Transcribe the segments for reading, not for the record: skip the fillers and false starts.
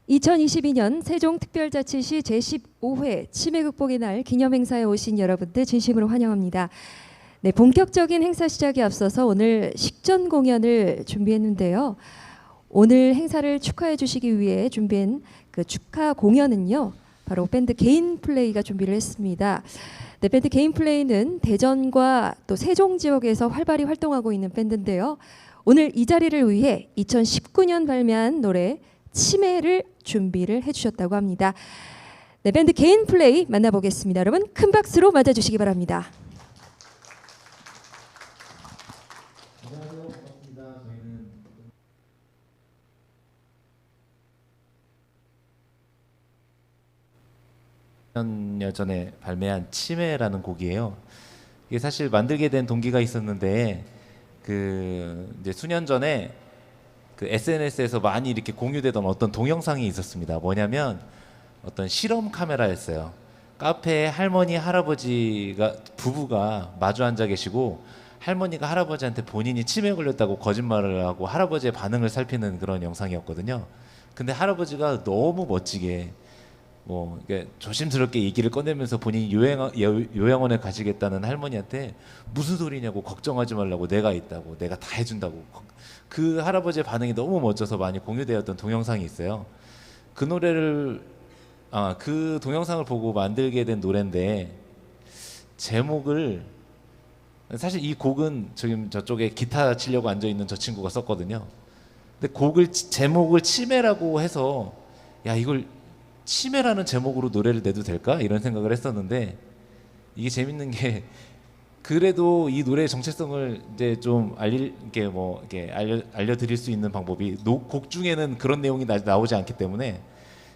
2022년 세종특별자치시 제15회 치매 극복의 날 기념행사에 오신 여러분들 진심으로 환영합니다. 네, 본격적인 행사 시작에 앞서서 오늘 식전 공연을 준비했는데요. 오늘 행사를 축하해 주시기 위해 준비한 그 축하 공연은요, 바로 밴드 개인 플레이가 준비를 했습니다. 네, 밴드 개인 플레이는 대전과 또 세종 지역에서 활발히 활동하고 있는 밴드인데요. 오늘 이 자리를 위해 2019년 발매한 노래 치매를 준비를 해주셨다고 합니다. 네, 밴드 개인 플레이 만나보겠습니다. 여러분 큰 박수로 맞아주시기 바랍니다. 안녕하세요. 반갑습니다. 저희는 4년 전에 발매한 치매라는 곡이에요. 이게 사실 만들게 된 동기가 있었는데 이제 수년 전에 SNS에서 많이 이렇게 공유되던 어떤 동영상이 있었습니다. 뭐냐면 어떤 실험 카메라였어요. 카페에 할머니, 할아버지가 부부가 마주 앉아 계시고 할머니가 할아버지한테 본인이 치매에 걸렸다고 거짓말을 하고 할아버지의 반응을 살피는 그런 영상이었거든요. 근데 할아버지가 너무 멋지게 이렇게 조심스럽게 얘기를 꺼내면서 본인이 요양원에 가시겠다는 할머니한테 무슨 소리냐고, 걱정하지 말라고, 내가 있다고, 내가 다 해준다고. 그 할아버지의 반응이 너무 멋져서 많이 공유되었던 동영상이 있어요. 그 동영상을 보고 만들게 된 노래인데, 제목을, 사실 이 곡은 지금 저쪽에 기타 치려고 앉아 있는 저 친구가 썼거든요. 근데 제목을 치매라고 해서, 야, 이걸 치매라는 제목으로 노래를 내도 될까? 이런 생각을 했었는데, 이게 재밌는 게 그래도 이 노래의 정체성을 이제 좀 알려드릴 수 있는 방법이 곡 중에는 그런 내용이 나오지 않기 때문에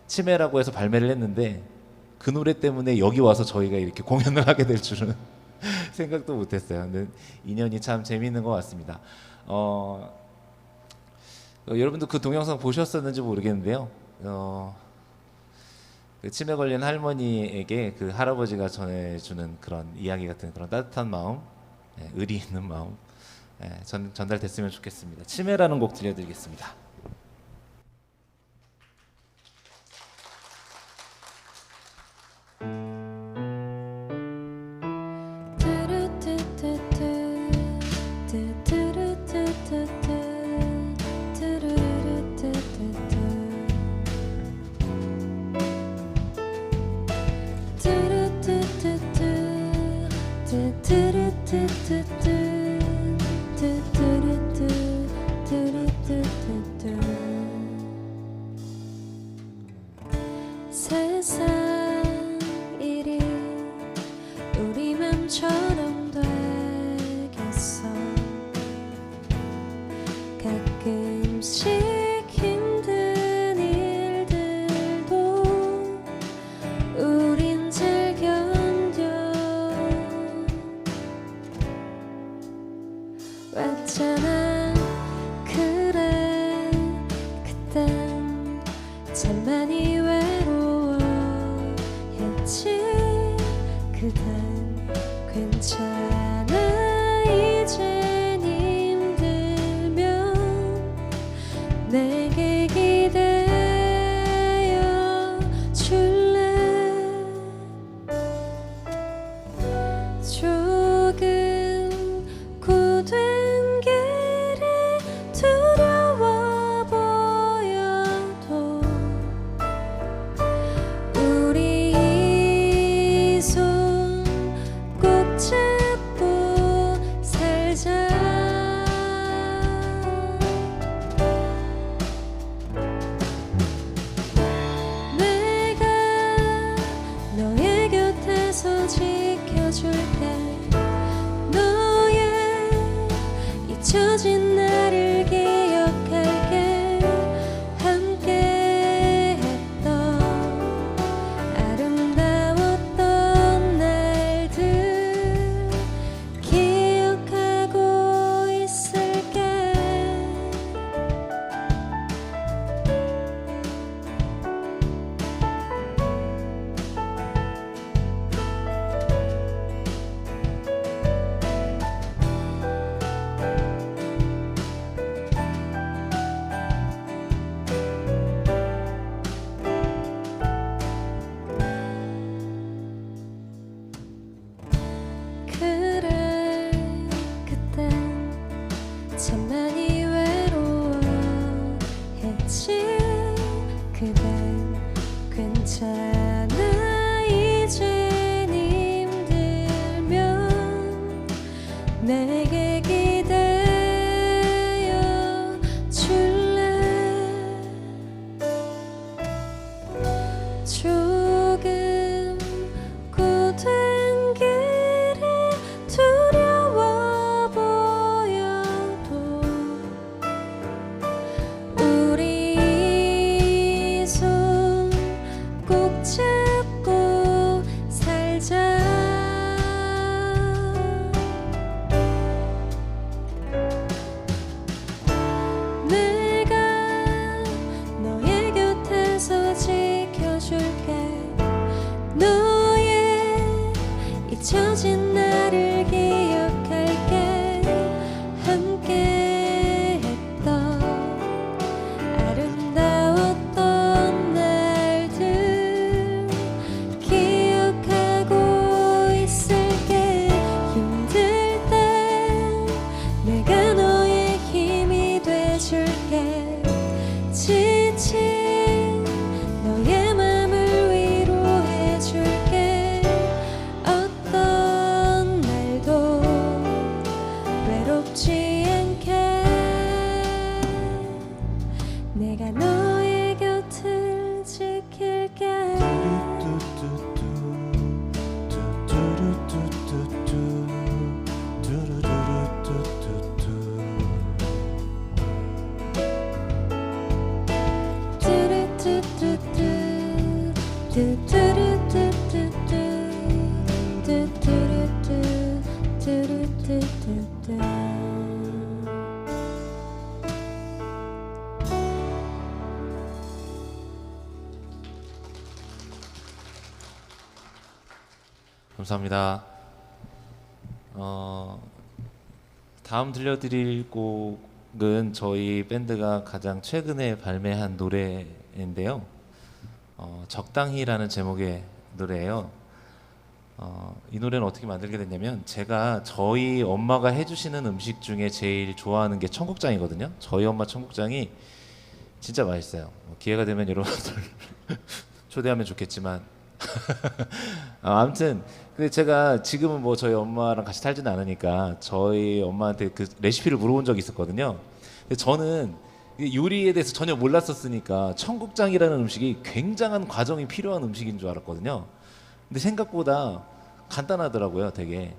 치매라고 해서 발매를 했는데, 그 노래 때문에 여기 와서 저희가 이렇게 공연을 하게 될 줄은 생각도 못했어요. 근데 인연이 참 재미있는 것 같습니다. 여러분도 그 동영상 보셨었는지 모르겠는데요. 그 치매 걸린 할머니에게 그 할아버지가 전해주는 그런 이야기 같은 그런 따뜻한 마음, 의리 있는 마음, 전달됐으면 좋겠습니다. 치매라는 곡 들려드리겠습니다. 세상 일이 우리 맘처럼 되겠어. 가끔씩 힘든 일들도 우린 잘 견뎌 왔잖아. 그래, 그땐 참 많이 외로워했지. 그댄 괜찮아, 이젠 힘들면 내게 기대어 줄래. 조금 고된 길이 두려워 보여도 우리 이 손 꼭 잡고 살자. 있지. 그댄 괜찮아 이젠 힘들면 내게 기대어 줄래. 조금 고된 길이 두려워 보여도 우리 손 꼭 잡고 살자. 내가 너의 곁에서 지켜줄게. 너의 잊혀진 나를 기억할게. 함께 했던 아름다웠던 날들 기억하고 있을게. 힘들 땐 내가 너의 힘이 돼줄게. 지친 너의 맘을 위로해줄게. 어떤 날도 외롭지 않게 내가 너의 곁을 지킬게. 감사합니다. 다음 들려드릴 곡은 저희 밴드가 가장 최근에 발매한 노래인데요. 적당히라는 제목의 노래예요. 이 노래는 어떻게 만들게 됐냐면, 제가 저희 엄마가 해주시는 음식 중에 제일 좋아하는 게 청국장이거든요. 저희 엄마 청국장이 진짜 맛있어요. 기회가 되면 여러분들 초대하면 좋겠지만 아무튼 제가 지금은 뭐 저희 엄마랑 같이 살지는 않으니까 저희 엄마한테 그 레시피를 물어본 적이 있었거든요. 근데 저는 요리에 대해서 전혀 몰랐었으니까 청국장이라는 음식이 굉장한 과정이 필요한 음식인 줄 알았거든요. 근데 생각보다 간단하더라고요. 되게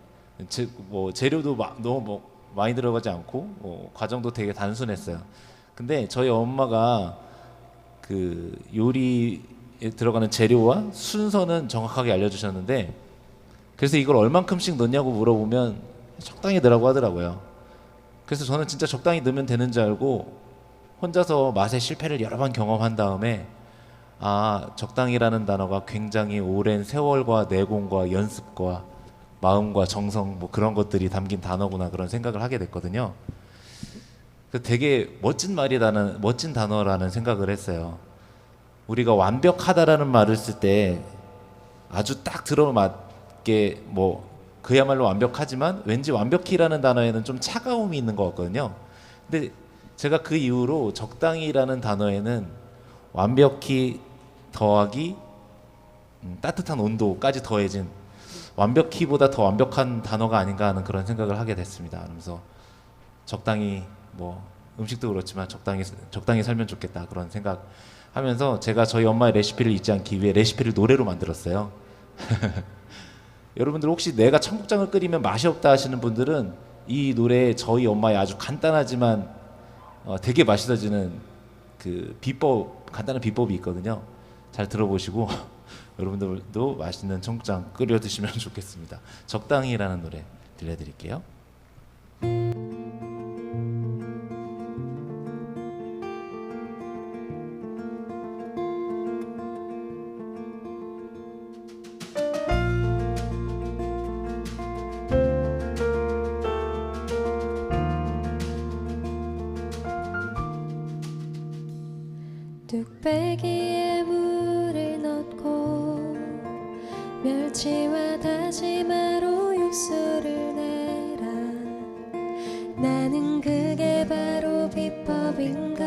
재료도 너무 많이 들어가지 않고 과정도 되게 단순했어요. 근데 저희 엄마가 그 요리에 들어가는 재료와 순서는 정확하게 알려주셨는데, 그래서 이걸 얼만큼씩 넣냐고 물어보면 적당히 넣으라고 하더라고요. 그래서 저는 진짜 적당히 넣으면 되는 줄 알고 혼자서 맛의 실패를 여러 번 경험한 다음에, 적당히라는 단어가 굉장히 오랜 세월과 내공과 연습과 마음과 정성 그런 것들이 담긴 단어구나, 그런 생각을 하게 됐거든요. 되게 멋진 단어라는 생각을 했어요. 우리가 완벽하다라는 말을 쓸 때 아주 딱 들어맞게 그야말로 완벽하지만 왠지 완벽히라는 단어에는 좀 차가움이 있는 것 같거든요. 근데 제가 그 이후로 적당히라는 단어에는 완벽히 더하기 따뜻한 온도까지 더해진 완벽히보다 더 완벽한 단어가 아닌가 하는 그런 생각을 하게 됐습니다. 그러면서 적당히 음식도 그렇지만 적당히 살면 좋겠다, 그런 생각하면서 제가 저희 엄마의 레시피를 잊지 않기 위해 레시피를 노래로 만들었어요. 여러분들 혹시 내가 청국장을 끓이면 맛이 없다 하시는 분들은 이 노래에 저희 엄마의 아주 간단하지만 되게 맛있어지는 그 간단한 비법이 있거든요. 잘 들어보시고 여러분들도 맛있는 청국장 끓여 드시면 좋겠습니다. 적당히라는 노래 들려드릴게요. 뚝배기에 물을 넣고 멸치와 다시마로 육수를 내라. 나는 그게 바로 비법인가.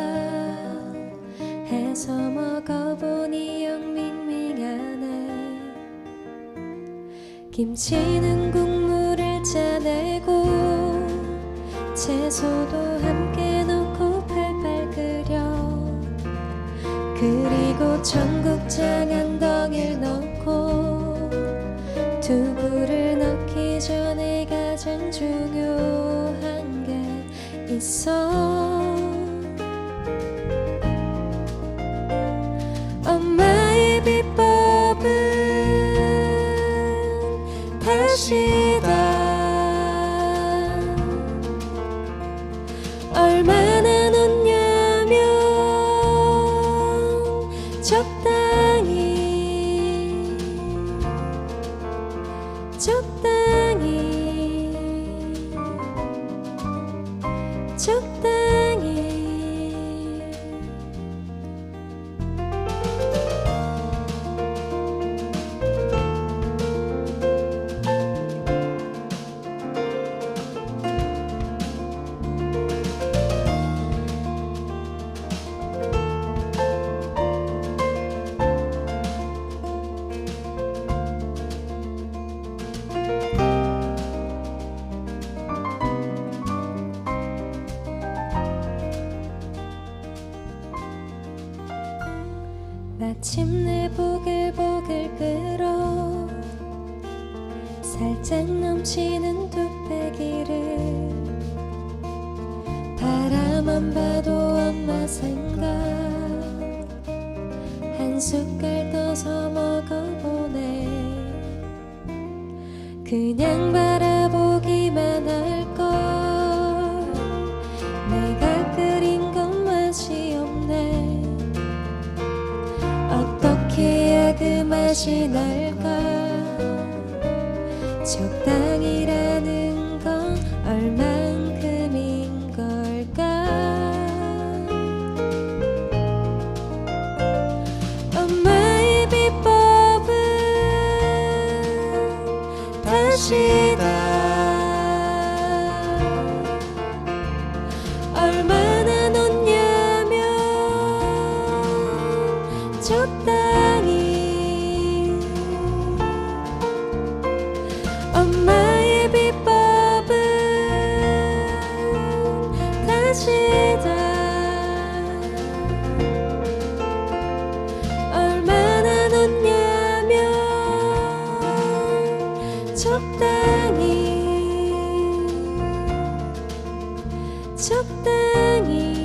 집에서 먹어보니 영 밍밍하네. 김치는 국물을 짜내고 채소도 함께 넣고 팔팔 끓여. 그리고 청국장 한 덩이를 넣고 두부를 넣기 전에 가장 중요한 게 있어. 엄마의 비법은 다시다. 얼마나 넣냐면 적당히 적당히. 마침내 보글보글 끓어 살짝 넘치는 뚝배기를 바라만 봐도 엄마 생각. 한 숟갈 떠서 먹어보네. 그냥 바라보기만 할걸. 내가 끓인 건 맛이 없네. 어떻게 해야 그 맛이 날까. 적당히라는 건 얼만큼인 걸까. 엄마의 비법은 다시다. 얼마나 넣냐면 적당히. 엄마의 비법은 다시다. 얼마나 넣냐면 적당히 적당히.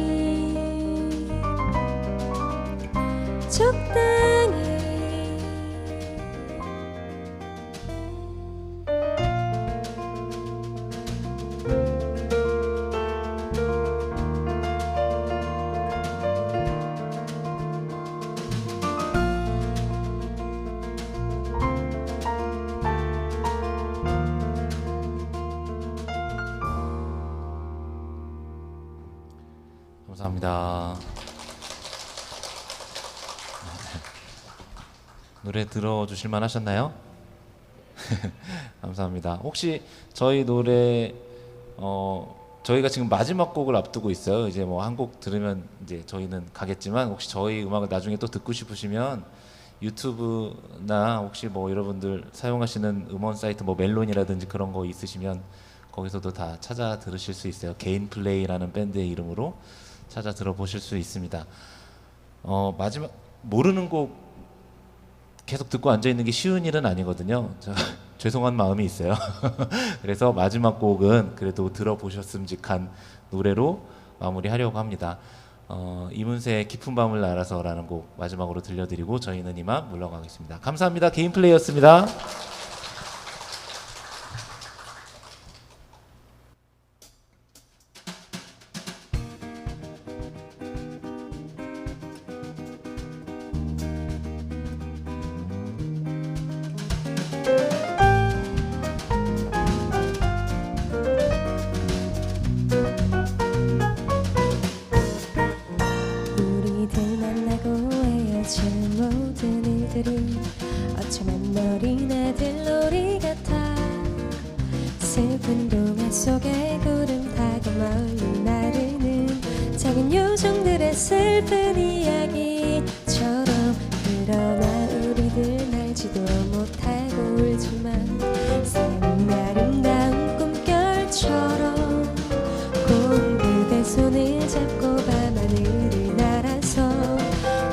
감사합니다. 노래 들어주실 만 하셨나요? 감사합니다. 혹시 저희 노래 저희가 지금 마지막 곡을 앞두고 있어요. 이제 뭐 한 곡 들으면 이제 저희는 가겠지만 혹시 저희 음악을 나중에 또 듣고 싶으시면 유튜브나 혹시 뭐 여러분들 사용하시는 음원 사이트 뭐 멜론이라든지 그런 거 있으시면 거기서도 다 찾아 들으실 수 있어요. 개인 플레이라는 밴드의 이름으로 찾아 들어보실 수 있습니다. 마지막 모르는 곡 계속 듣고 앉아 있는 게 쉬운 일은 아니거든요. 죄송한 마음이 있어요. 그래서 마지막 곡은 그래도 들어보셨음직한 노래로 마무리하려고 합니다. 이문세의 깊은 밤을 날아서라는 곡 마지막으로 들려드리고 저희는 이만 물러가겠습니다. 감사합니다. 개인 플레이였습니다. 우리들 만나고 헤어진 모든 일들이 어쩌면 어린애들 놀이 같아. 슬픈 동화 속에 구름 타고 멀리 나르는 작은 요정들의 슬픈 이야기처럼. 그러나 우리들 날지도 못하고 울지만 새로운 아름다운 꿈결처럼 고운 그대 손을 잡고 밤하늘을 날아서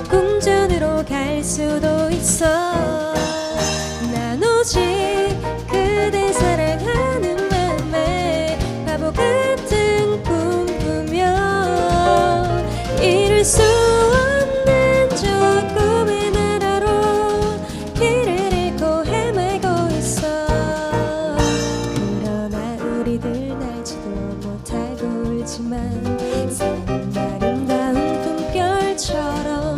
궁전으로 갈 수도 있어. 난 오직 그대 사랑하는 맘에 바보 같은 꿈 꾸며 이룰 수 없는 저 꿈의 나라로 길을 잃고 헤매고 있어. 그러나 우리들 날지도 못하고 울지만 새로운 아름다운 꿈결처럼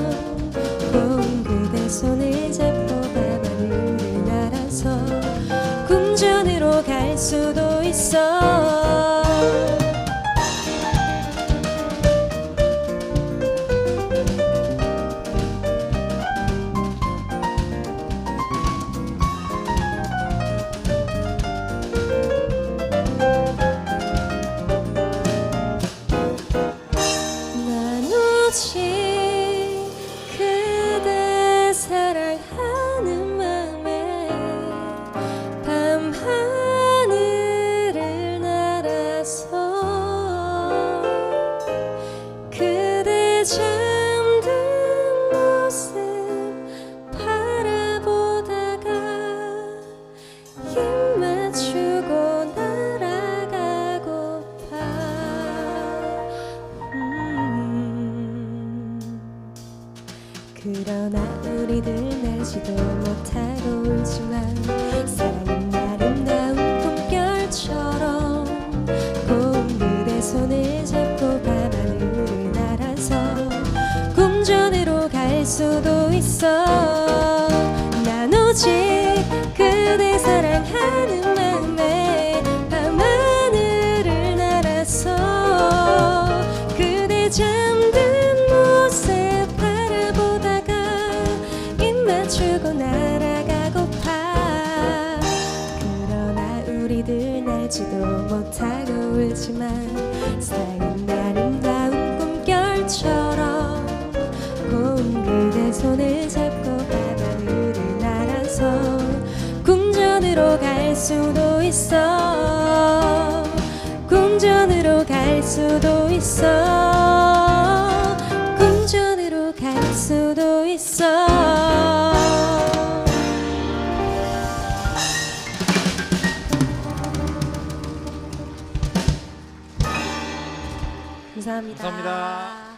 고운 그대 손을 잡고 밤하늘을 날아서 궁전으로 갈 수도 있어. 난 오직 그대 사랑하는 맘에 밤하늘을 날아서 그대 잠든 모습 바라보다가 입 맞추고 날아가고파. 그러나 우리들 날지도 못하고 울지만 사랑은 아름다운 꿈결처럼 고운 그대 손을 잡고 밤하늘을 날아서 궁전으로 갈 수도 있어. 난 오직 그대 사랑하는 맘에 밤하늘을 날아서 그대 잠든 모습 바라보다가 입 맞추고 날아가고파. 그러나 우리들 날지도 못하고 울지만 사랑은 아름다운 꿈결처럼 고운 그대 손을 잡고 밤하늘을 날아서 궁전으로 갈 수도 있어. 궁전으로 갈 수도 있어. 궁전으로 갈 수도 있어. 감사합니다. 감사합니다.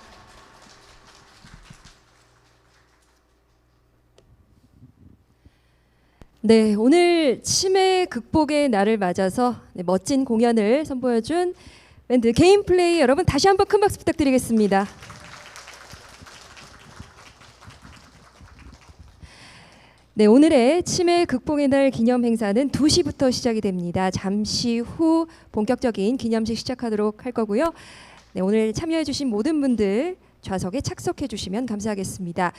네, 오늘 치매 극복의 날을 맞아서 멋진 공연을 선보여준 밴드 개인플레이 여러분 다시 한번 큰 박수 부탁드리겠습니다. 네, 오늘의 치매 극복의 날 기념 행사는 2시부터 시작이 됩니다. 잠시 후 본격적인 기념식 시작하도록 할 거고요. 네, 오늘 참여해 주신 모든 분들 좌석에 착석해 주시면 감사하겠습니다.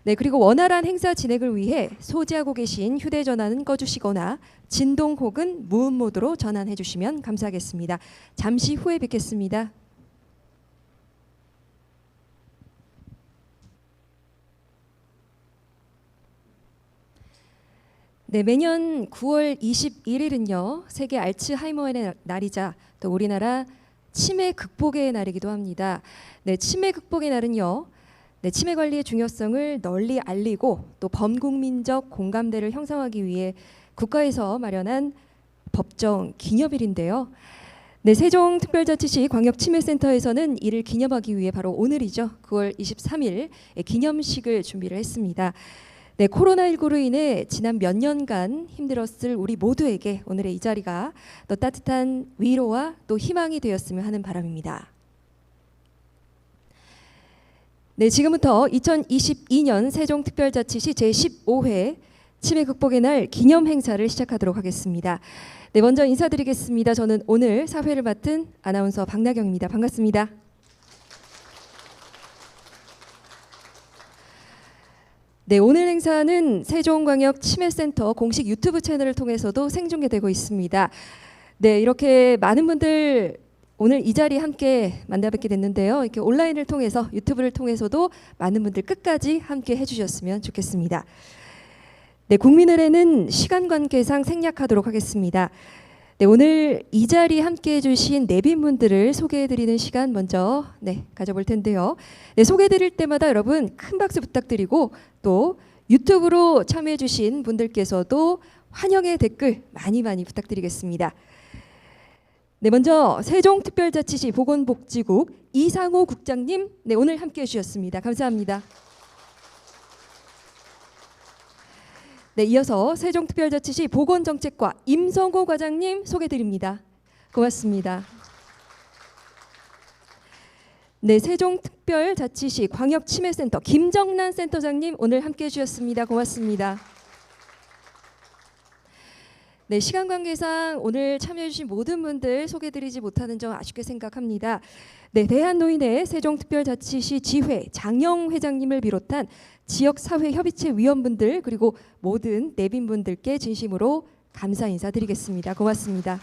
네, 그리고 원활한 행사 진행을 위해 소지하고 계신 휴대전화는 꺼주시거나 진동 혹은 무음 모드로 전환해 주시면 감사하겠습니다. 잠시 후에 뵙겠습니다. 네, 매년 9월 21일은요 세계 알츠하이머의 날이자 또 우리나라 치매 극복의 날이기도 합니다. 네, 치매 극복의 날은요 네, 치매 관리의 중요성을 널리 알리고 또 범국민적 공감대를 형성하기 위해 국가에서 마련한 법정 기념일인데요. 네, 세종특별자치시 광역치매센터에서는 이를 기념하기 위해 바로 오늘이죠. 9월 23일 기념식을 준비를 했습니다. 네, 코로나19로 인해 지난 몇 년간 힘들었을 우리 모두에게 오늘의 이 자리가 또 따뜻한 위로와 또 희망이 되었으면 하는 바람입니다. 네, 지금부터 2022년 세종특별자치시 제15회 치매 극복의 날 기념 행사를 시작하도록 하겠습니다. 네, 먼저 인사드리겠습니다. 저는 오늘 사회를 맡은 아나운서 박나경입니다. 반갑습니다. 네, 오늘 행사는 세종광역 치매센터 공식 유튜브 채널을 통해서도 생중계되고 있습니다. 네, 이렇게 많은 분들 오늘 이 자리 함께 만나뵙게 됐는데요. 이렇게 온라인을 통해서 유튜브를 통해서도 많은 분들 끝까지 함께 해주셨으면 좋겠습니다. 네, 국민의례는 시간 관계상 생략하도록 하겠습니다. 네, 오늘 이 자리 함께 해주신 내빈분들을 소개해드리는 시간 먼저 가져볼 텐데요. 네, 소개해드릴 때마다 여러분 큰 박수 부탁드리고 또 유튜브로 참여해주신 분들께서도 환영의 댓글 많이 부탁드리겠습니다. 네, 먼저 세종특별자치시 보건복지국 이상호 국장님, 네, 오늘 함께해 주셨습니다. 감사합니다. 네, 이어서 세종특별자치시 보건정책과 임성호 과장님 소개드립니다. 고맙습니다. 네, 세종특별자치시 광역치매센터 김정란 센터장님 오늘 함께해 주셨습니다. 고맙습니다. 네, 시간 관계상 오늘 참여해주신 모든 분들 소개드리지 못하는 점 아쉽게 생각합니다. 네, 대한노인회 세종특별자치시 지회 장영 회장님을 비롯한 지역사회협의체 위원분들 그리고 모든 내빈분들께 진심으로 감사 인사드리겠습니다. 고맙습니다.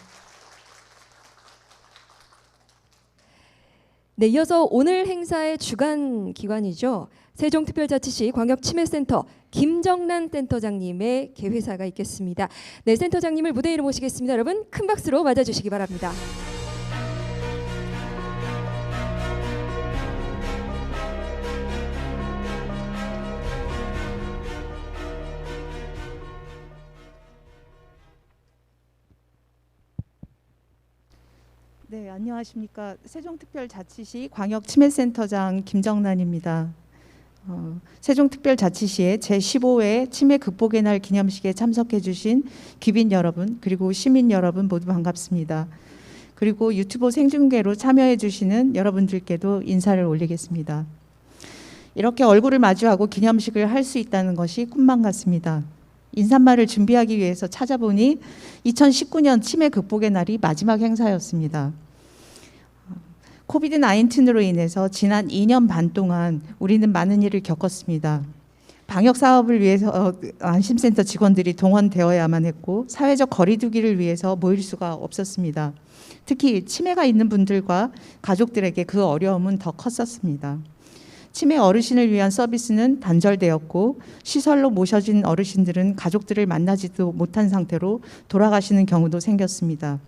네, 이어서 오늘 행사의 주관 기관이죠. 세종특별자치시 광역치매센터 김정란 센터장님의 개회사가 있겠습니다. 네, 센터장님을 무대 위로 모시겠습니다. 여러분 큰 박수로 맞아주시기 바랍니다. 네, 안녕하십니까. 세종특별자치시 광역치매센터장 김정란입니다. 세종특별자치시의 제15회 치매 극복의 날 기념식에 참석해 주신 귀빈 여러분 그리고 시민 여러분 모두 반갑습니다. 그리고 유튜브 생중계로 참여해 주시는 여러분들께도 인사를 올리겠습니다. 이렇게 얼굴을 마주하고 기념식을 할 수 있다는 것이 꿈만 같습니다. 인사말을 준비하기 위해서 찾아보니 2019년 치매 극복의 날이 마지막 행사였습니다. 코비드-19로 인해서 지난 2년 반 동안 우리는 많은 일을 겪었습니다. 방역 사업을 위해서 안심센터 직원들이 동원되어야만 했고 사회적 거리두기를 위해서 모일 수가 없었습니다. 특히 치매가 있는 분들과 가족들에게 그 어려움은 더 컸었습니다. 치매 어르신을 위한 서비스는 단절되었고 시설로 모셔진 어르신들은 가족들을 만나지도 못한 상태로 돌아가시는 경우도 생겼습니다.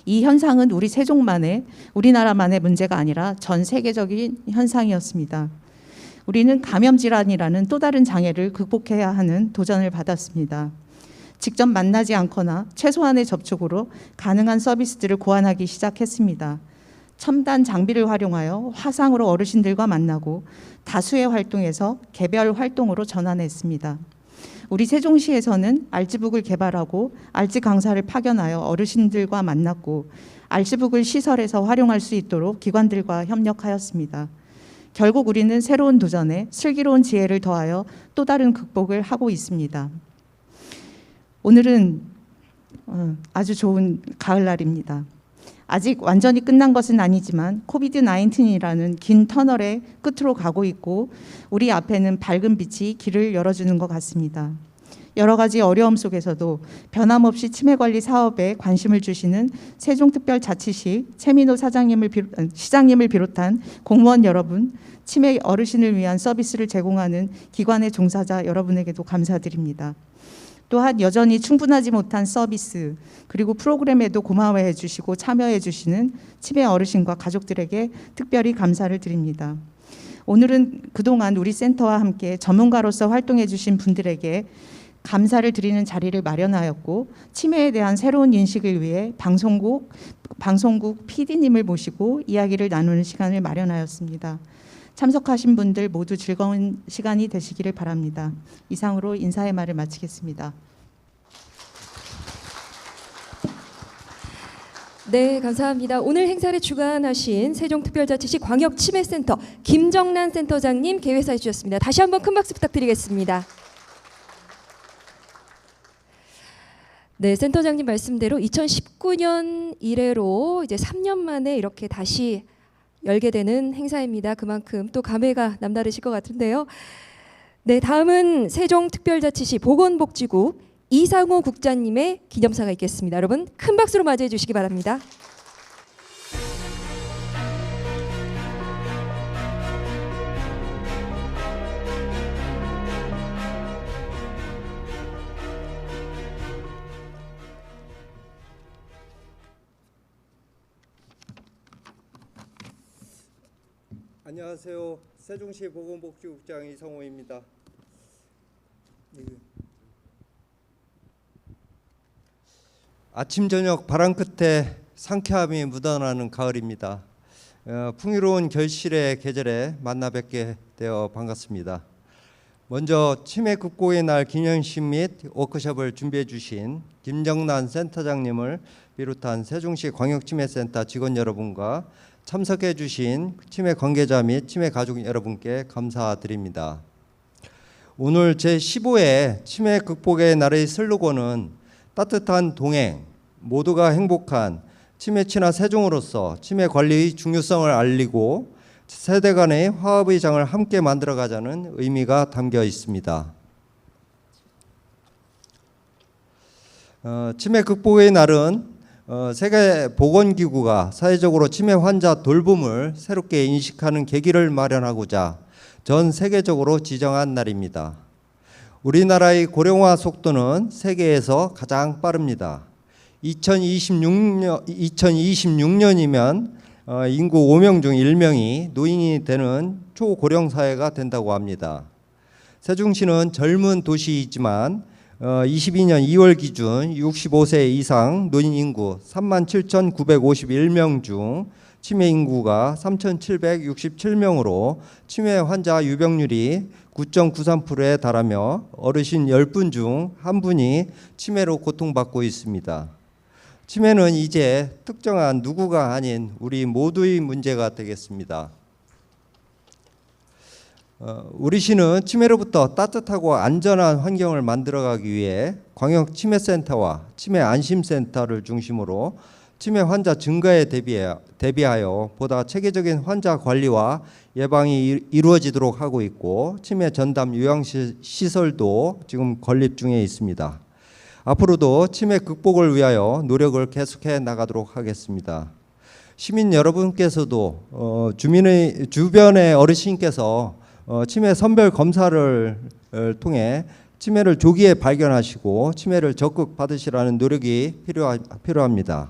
이 현상은 우리 세종만의, 우리나라만의 문제가 아니라 전 세계적인 현상이었습니다. 우리는 감염질환이라는 또 다른 장애를 극복해야 하는 도전을 받았습니다. 직접 만나지 않거나 최소한의 접촉으로 가능한 서비스들을 고안하기 시작했습니다. 첨단 장비를 활용하여 화상으로 어르신들과 만나고 다수의 활동에서 개별 활동으로 전환했습니다. 우리 세종시에서는 알츠북을 개발하고 알츠 강사를 파견하여 어르신들과 만났고 알츠북을 시설에서 활용할 수 있도록 기관들과 협력하였습니다. 결국 우리는 새로운 도전에 슬기로운 지혜를 더하여 또 다른 극복을 하고 있습니다. 오늘은 아주 좋은 가을날입니다. 아직 완전히 끝난 것은 아니지만 코비드-19이라는 긴 터널의 끝으로 가고 있고 우리 앞에는 밝은 빛이 길을 열어주는 것 같습니다. 여러 가지 어려움 속에서도 변함없이 치매관리 사업에 관심을 주시는 세종특별자치시 최민호 시장님을 비롯한 공무원 여러분, 치매 어르신을 위한 서비스를 제공하는 기관의 종사자 여러분에게도 감사드립니다. 또한 여전히 충분하지 못한 서비스 그리고 프로그램에도 고마워해 주시고 참여해 주시는 치매 어르신과 가족들에게 특별히 감사를 드립니다. 오늘은 그동안 우리 센터와 함께 전문가로서 활동해 주신 분들에게 감사를 드리는 자리를 마련하였고 치매에 대한 새로운 인식을 위해 방송국 PD님을 모시고 이야기를 나누는 시간을 마련하였습니다. 참석하신 분들 모두 즐거운 시간이 되시기를 바랍니다. 이상으로 인사의 말을 마치겠습니다. 네, 감사합니다. 오늘 행사를 주관하신 세종특별자치시 광역치매센터 김정란 센터장님 개회사해 주셨습니다. 다시 한번 큰 박수 부탁드리겠습니다. 네, 센터장님 말씀대로 2019년 이래로 이제 3년 만에 이렇게 다시 열게 되는 행사입니다. 그만큼 또 감회가 남다르실 것 같은데요. 네, 다음은 세종특별자치시 보건복지국 이상호 국장님의 기념사가 있겠습니다. 여러분 큰 박수로 맞이해 주시기 바랍니다. 안녕하세요. 세종시 보건복지국장 이성호입니다. 아침 저녁 바람 끝에 상쾌함이 묻어나는 가을입니다. 풍요로운 결실의 계절에 만나 뵙게 되어 반갑습니다. 먼저 치매 극복의 날 기념식 및 워크숍을 준비해 주신 김정란 센터장님을 비롯한 세종시 광역치매센터 직원 여러분과 참석해 주신 치매 관계자 및 치매 가족 여러분께 감사드립니다. 오늘 제15회 치매 극복의 날의 슬로건은 따뜻한 동행, 모두가 행복한 치매 친화 세종으로서 치매 관리의 중요성을 알리고 세대 간의 화합의 장을 함께 만들어가자는 의미가 담겨 있습니다. 치매 극복의 날은 세계보건기구가 사회적으로 치매 환자 돌봄을 새롭게 인식하는 계기를 마련하고자 전 세계적으로 지정한 날입니다. 우리나라의 고령화 속도는 세계에서 가장 빠릅니다. 2026년이면 인구 5명 중 1명이 노인이 되는 초고령 사회가 된다고 합니다. 세종시는 젊은 도시이지만 22년 2월 기준 65세 이상 노인 인구 37,951명 중 치매 인구가 3,767명으로 치매 환자 유병률이 9.93%에 달하며 어르신 10분 중 1분이 치매로 고통받고 있습니다. 치매는 이제 특정한 누구가 아닌 우리 모두의 문제가 되겠습니다. 우리 시는 치매로부터 따뜻하고 안전한 환경을 만들어가기 위해 광역치매센터와 치매안심센터를 중심으로 치매 환자 증가에 대비하여 보다 체계적인 환자 관리와 예방이 이루어지도록 하고 있고 치매 전담 요양시설도 지금 건립 중에 있습니다. 앞으로도 치매 극복을 위하여 노력을 계속해 나가도록 하겠습니다. 시민 여러분께서도 주변의 어르신께서 치매 선별 검사를 통해 치매를 조기에 발견하시고 치매를 적극 받으시라는 노력이 필요합니다.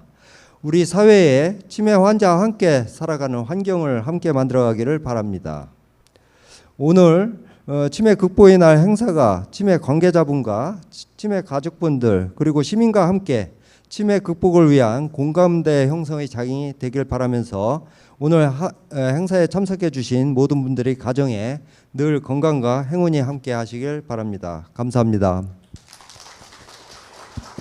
우리 사회에 치매 환자와 함께 살아가는 환경을 함께 만들어가기를 바랍니다. 오늘 치매 극복의 날 행사가 치매 관계자분과 치매 가족분들 그리고 시민과 함께 치매 극복을 위한 공감대 형성의 장이 되길 바라면서 오늘 행사에 참석해 주신 모든 분들의 가정에 늘 건강과 행운이 함께 하시길 바랍니다. 감사합니다.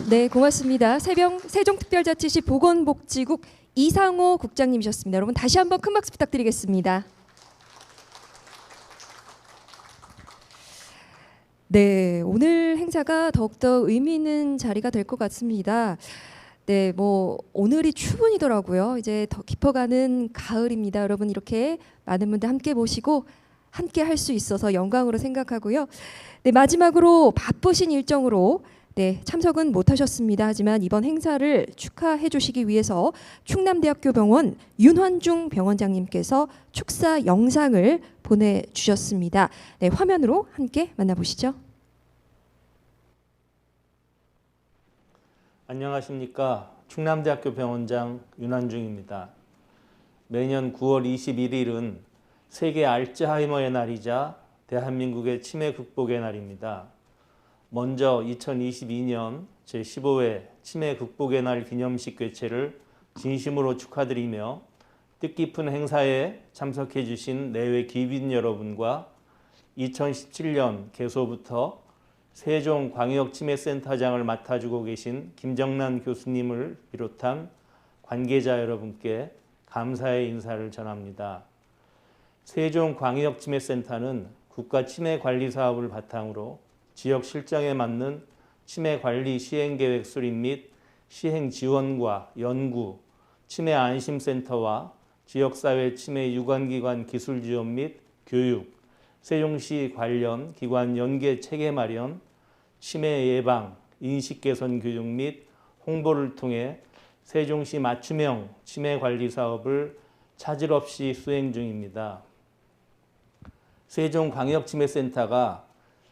네, 고맙습니다. 세종특별자치시 보건복지국 이상호 국장님이셨습니다. 여러분 다시 한번 큰 박수 부탁드리겠습니다. 네, 오늘 행사가 더욱더 의미 있는 자리가 될 것 같습니다. 네, 오늘이 추분이더라고요. 이제 더 깊어가는 가을입니다. 여러분 이렇게 많은 분들 함께 모시고 함께 할 수 있어서 영광으로 생각하고요. 네, 마지막으로 바쁘신 일정으로 참석은 못하셨습니다. 하지만 이번 행사를 축하해 주시기 위해서 충남대학교 병원 윤환중 병원장님께서 축사 영상을 보내주셨습니다. 네, 화면으로 함께 만나보시죠. 안녕하십니까. 충남대학교 병원장 윤환중입니다. 매년 9월 21일은 세계 알츠하이머의 날이자 대한민국의 치매 극복의 날입니다. 먼저 2022년 제15회 치매 극복의 날 기념식 개최를 진심으로 축하드리며 뜻깊은 행사에 참석해 주신 내외 귀빈 여러분과 2017년 개소부터 세종광역치매센터장을 맡아주고 계신 김정란 교수님을 비롯한 관계자 여러분께 감사의 인사를 전합니다. 세종광역치매센터는 국가치매관리사업을 바탕으로 지역 실정에 맞는 치매관리 시행계획 수립 및 시행 지원과 연구, 치매안심센터와 지역사회 치매 유관기관 기술 지원 및 교육, 세종시 관련 기관 연계 체계 마련, 치매 예방, 인식 개선 교육 및 홍보를 통해 세종시 맞춤형 치매관리 사업을 차질 없이 수행 중입니다. 세종광역치매센터가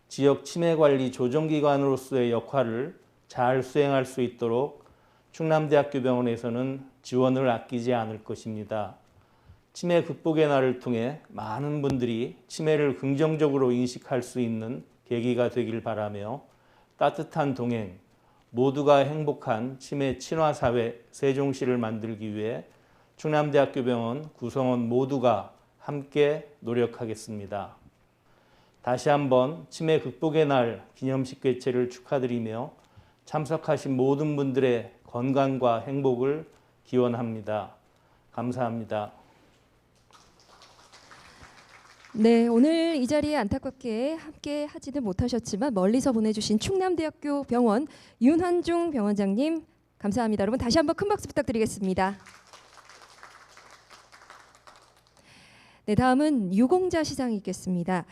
지역 치매관리 조정기관으로서의 역할을 잘 수행할 수 있도록 충남대학교 병원에서는 지원을 아끼지 않을 것입니다. 치매 극복의 날을 통해 많은 분들이 치매를 긍정적으로 인식할 수 있는 계기가 되길 바라며 따뜻한 동행, 모두가 행복한 치매 친화 사회 세종시를 만들기 위해 충남대학교 병원 구성원 모두가 함께 노력하겠습니다. 다시 한번 치매 극복의 날 기념식 개최를 축하드리며 참석하신 모든 분들의 건강과 행복을 기원합니다. 감사합니다. 네, 오늘 이 자리에 안타깝게 함께 하지는 못하셨지만 멀리서 보내주신 충남대학교 병원 윤한중 병원장님 감사합니다. 여러분 다시 한번 큰 박수 부탁드리겠습니다. 네, 다음은 유공자 시상이 있겠습니다.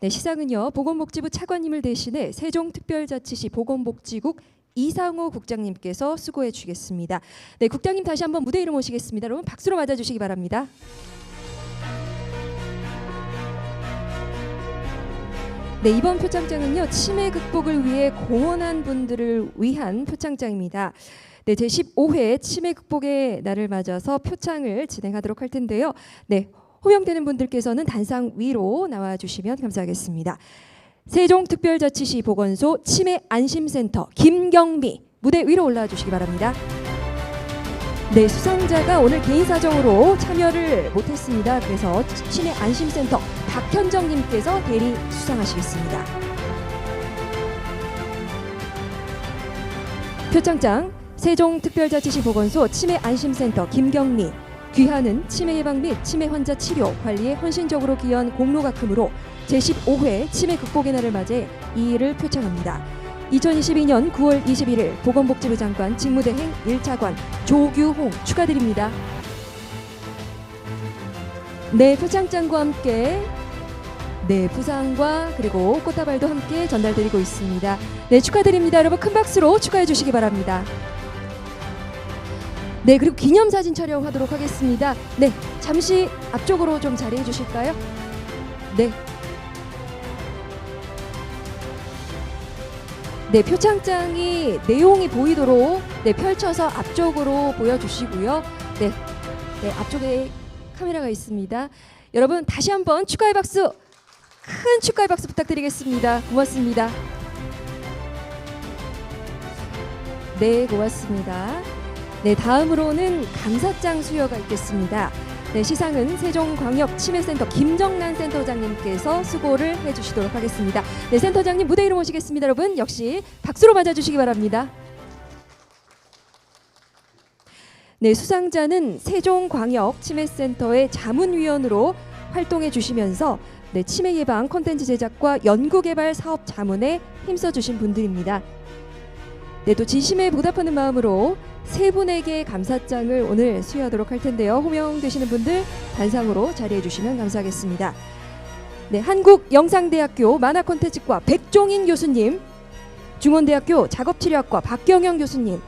네, 시상은요 보건복지부 차관님을 대신해 세종특별자치시 보건복지국 이상호 국장님께서 수고해 주시겠습니다. 네, 국장님 다시 한번 무대 위로 모시겠습니다. 여러분 박수로 맞아주시기 바랍니다. 네, 이번 표창장은요 치매 극복을 위해 공헌한 분들을 위한 표창장입니다. 네, 제15회 치매 극복의 날을 맞아서 표창을 진행하도록 할 텐데요. 네, 호명되는 분들께서는 단상 위로 나와주시면 감사하겠습니다. 세종특별자치시 보건소 치매안심센터 김경미 무대 위로 올라와 주시기 바랍니다. 네, 수상자가 오늘 개인 사정으로 참여를 못했습니다. 그래서 치매안심센터 박현정님께서 대리 수상하시겠습니다. 표창장 세종특별자치시 보건소 치매안심센터 김경미 귀하는 치매 예방 및 치매 환자 치료 관리에 헌신적으로 기여한 공로가 크므로 제15회 치매 극복의 날을 맞이해 이 일을 표창합니다. 2022년 9월 21일 보건복지부 장관 직무대행 1차관 조규홍 축하드립니다. 네, 표창장과 함께 네, 부상과 그리고 꽃다발도 함께 전달드리고 있습니다. 네, 축하드립니다. 여러분 큰 박수로 축하해 주시기 바랍니다. 네, 그리고 기념사진 촬영하도록 하겠습니다. 네, 잠시 앞쪽으로 좀 자리해 주실까요? 네. 네, 표창장이 내용이 보이도록 네, 펼쳐서 앞쪽으로 보여주시고요. 네, 네, 앞쪽에 카메라가 있습니다. 여러분 다시 한번 축하의 박수, 큰 축하의 박수 부탁드리겠습니다. 고맙습니다. 네, 고맙습니다. 네, 다음으로는 감사장 수여가 있겠습니다. 네, 시상은 세종광역치매센터 김정란 센터장님께서 수고를 해주시도록 하겠습니다. 네, 센터장님 무대 위로 모시겠습니다. 여러분 역시 박수로 맞아주시기 바랍니다. 네, 수상자는 세종광역치매센터의 자문위원으로 활동해 주시면서 네, 치매 예방 콘텐츠 제작과 연구개발 사업 자문에 힘써주신 분들입니다. 네, 또 진심에 보답하는 마음으로 세 분에게 감사장을 오늘 수여하도록 할 텐데요. 호명되시는 분들 단상으로 자리해 주시면 감사하겠습니다. 네, 한국영상대학교 만화콘텐츠과 백종인 교수님, 중원대학교 작업치료학과 박경영 교수님,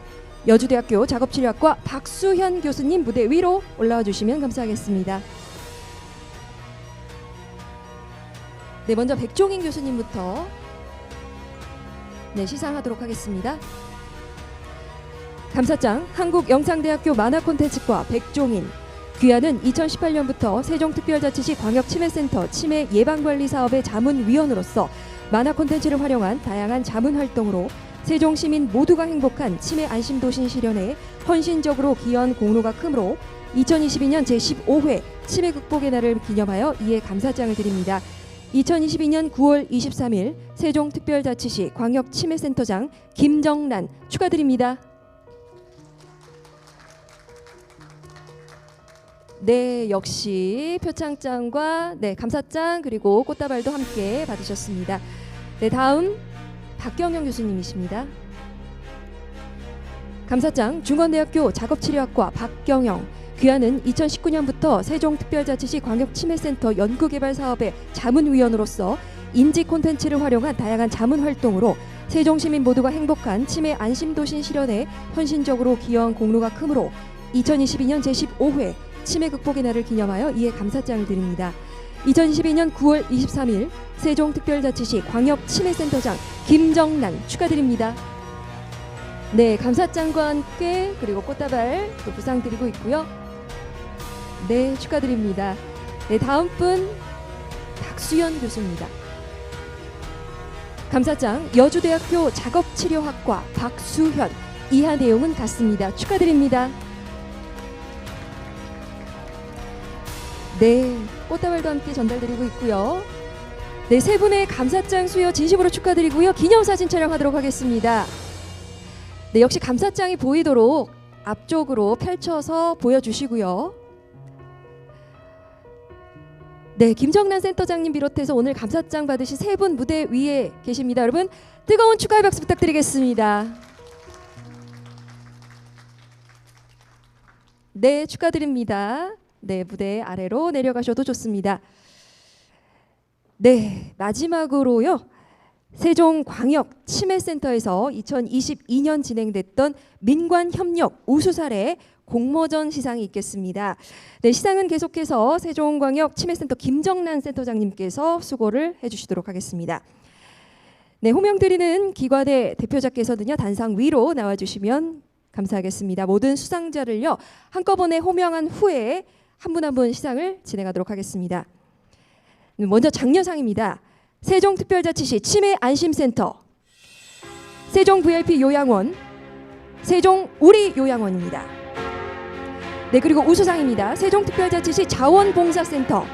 여주대학교 작업치료학과 박수현 교수님 무대 위로 올라와 주시면 감사하겠습니다. 네, 먼저 백종인 교수님부터 네, 시상하도록 하겠습니다. 감사장 한국영상대학교 만화콘텐츠과 백종인 귀하는 2018년부터 세종특별자치시 광역치매센터 치매 예방관리 사업의 자문위원으로서 만화콘텐츠를 활용한 다양한 자문활동으로 세종시민 모두가 행복한 치매 안심도신 실현에 헌신적으로 기여한 공로가 크므로 2022년 제15회 치매 극복의 날을 기념하여 이에 감사장을 드립니다. 2022년 9월 23일 세종특별자치시 광역치매센터장 김정란 축하드립니다. 네, 역시 표창장과 네, 감사장 그리고 꽃다발도 함께 받으셨습니다. 네, 다음 박경영 교수님이십니다. 감사장 중원대학교 작업치료학과 박경영 귀하는 2019년부터 세종특별자치시 광역치매센터 연구개발 사업의 자문위원으로서 인지 콘텐츠를 활용한 다양한 자문활동으로 세종시민 모두가 행복한 치매 안심도신 실현에 헌신적으로 기여한 공로가 크므로 2022년 제15회 치매 극복의 날을 기념하여 이에 감사장을 드립니다. 2022년 9월 23일 세종특별자치시 광역치매센터장 김정란 축하드립니다. 네, 감사장과 함께 그리고 꽃다발 또 부상 드리고 있고요. 네, 축하드립니다. 네, 다음 분 박수연 교수입니다. 감사장 여주대학교 작업치료학과 박수현. 이하 내용은 같습니다. 축하드립니다. 네, 꽃다발도 함께 전달드리고 있고요. 네, 세 분의 감사장 수여 진심으로 축하드리고요. 기념사진 촬영하도록 하겠습니다. 네, 역시 감사장이 보이도록 앞쪽으로 펼쳐서 보여주시고요. 네, 김정란 센터장님 비롯해서 오늘 감사장 받으신 세 분 무대 위에 계십니다. 여러분 뜨거운 축하의 박수 부탁드리겠습니다. 네, 축하드립니다. 네, 무대 아래로 내려가셔도 좋습니다. 네, 마지막으로요. 세종광역 치매센터에서 2022년 진행됐던 민관협력 우수 사례 공모전 시상이 있겠습니다. 네, 시상은 계속해서 세종광역 치매센터 김정란 센터장님께서 수고를 해주시도록 하겠습니다. 네, 호명드리는 기관의 대표자께서는요 단상 위로 나와주시면 감사하겠습니다. 모든 수상자를요 한꺼번에 호명한 후에 한 분 한 분 시상을 진행하도록 하겠습니다. 먼저 장려상입니다. 세종특별자치시 치매안심센터, 세종 VIP 요양원, 세종 우리 요양원입니다. 네, 그리고 우수상입니다. 세종특별자치시 자원봉사센터,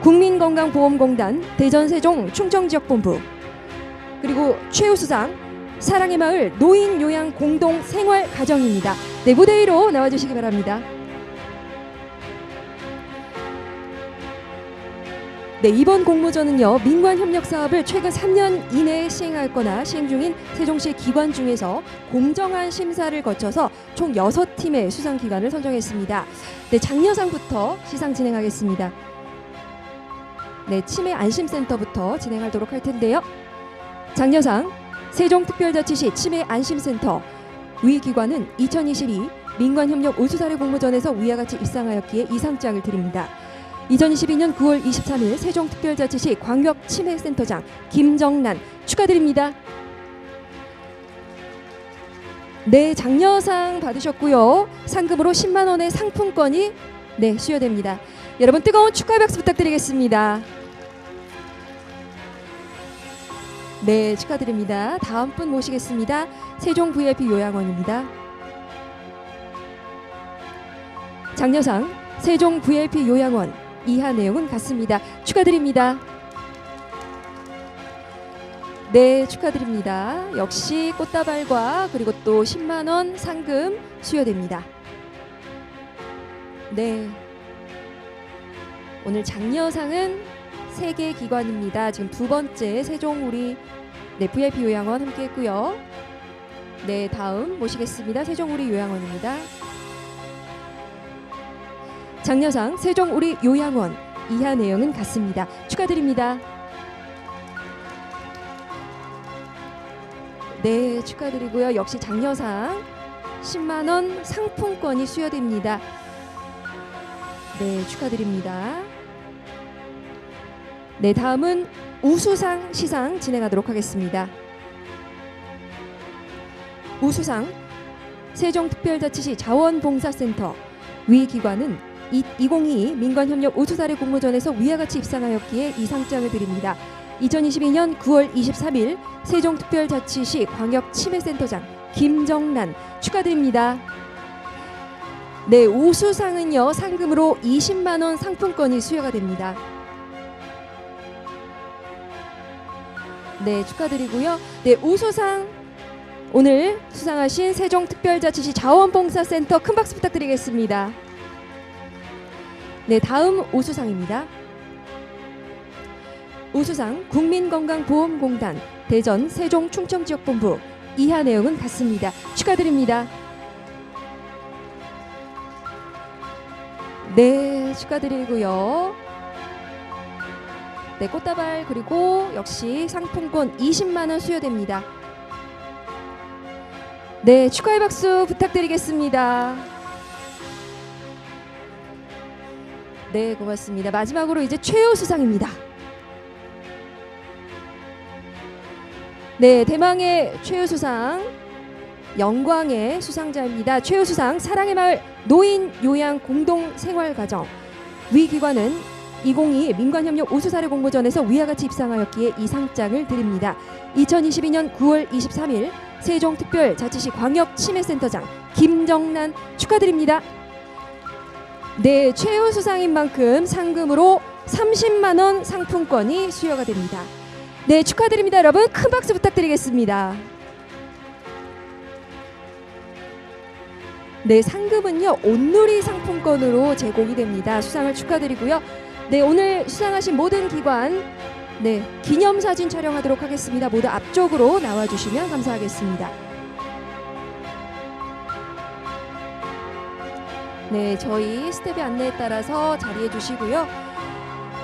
국민건강보험공단 대전세종 충청지역본부, 그리고 최우수상 사랑의 마을 노인요양공동생활가정입니다. 네, 무대 위로 나와주시기 바랍니다. 네, 이번 공모전은요 민관협력 사업을 최근 3년 이내에 시행하였거나 시행 중인 세종시 기관 중에서 공정한 심사를 거쳐서 총 6팀의 수상 기관을 선정했습니다. 네, 장려상부터 시상 진행하겠습니다. 네, 치매 안심센터부터 진행하도록 할 텐데요. 장려상 세종특별자치시 치매 안심센터. 위 기관은 2022 민관협력 우수사례 공모전에서 위와 같이 입상하였기에 이 상장을 드립니다. 2022년 9월 23일 세종특별자치시 광역치매센터장 김정란 축하드립니다. 네, 장려상 받으셨고요. 상금으로 10만 원의 상품권이 네, 수여됩니다. 여러분 뜨거운 축하의 박수 부탁드리겠습니다. 네, 축하드립니다. 다음 분 모시겠습니다. 세종 VIP 요양원입니다. 장려상 세종 VIP 요양원. 이하 내용은 같습니다. 축하드립니다. 네, 축하드립니다. 역시 꽃다발과 그리고 또 10만 원 상금 수여됩니다. 네, 오늘 장려상은 3개 기관입니다. 지금 두 번째 세종 우리 네, VIP 요양원 함께했고요. 네, 다음 모시겠습니다. 세종 우리 요양원입니다. 장려상 세종 우리 요양원. 이하 내용은 같습니다. 축하드립니다. 네, 축하드리고요. 역시 장려상 10만 원 상품권이 수여됩니다. 네, 축하드립니다. 네, 다음은 우수상 시상 진행하도록 하겠습니다. 우수상 세종특별자치시 자원봉사센터. 위 기관은 2022 민관협력 우수사례 공모전에서 위와 같이 입상하였기에 이 상장을 드립니다. 2022년 9월 23일 세종특별자치시 광역치매센터장 김정란 축하드립니다. 네, 우수상은요 상금으로 20만 원 상품권이 수여가 됩니다. 네, 축하드리고요. 네, 우수상 오늘 수상하신 세종특별자치시 자원봉사센터 큰 박수 부탁드리겠습니다. 네, 다음 우수상입니다. 우수상 국민건강보험공단 대전 세종 충청지역본부. 이하 내용은 같습니다. 축하드립니다. 네, 축하드리고요. 네, 꽃다발 그리고 역시 상품권 20만 원 수여됩니다. 네, 축하의 박수 부탁드리겠습니다. 네, 고맙습니다. 마지막으로 이제 최우수상입니다. 네, 대망의 최우수상 영광의 수상자입니다. 최우수상 사랑의 마을 노인 요양 공동 생활 가정. 위 기관은 2022 민관협력 우수사례 공모전에서 위와 같이 입상하였기에 이 상장을 드립니다. 2022년 9월 23일 세종특별자치시 광역치매센터장 김정란 축하드립니다. 네, 최우수상인 만큼 상금으로 30만 원 상품권이 수여가 됩니다. 네, 축하드립니다. 여러분 큰 박수 부탁드리겠습니다. 네, 상금은요 온누리 상품권으로 제공이 됩니다. 수상을 축하드리고요. 네, 오늘 수상하신 모든 기관 기념사진 촬영하도록 하겠습니다. 모두 앞쪽으로 나와주시면 감사하겠습니다. 네, 저희 스텝의 안내에 따라서 자리해 주시고요.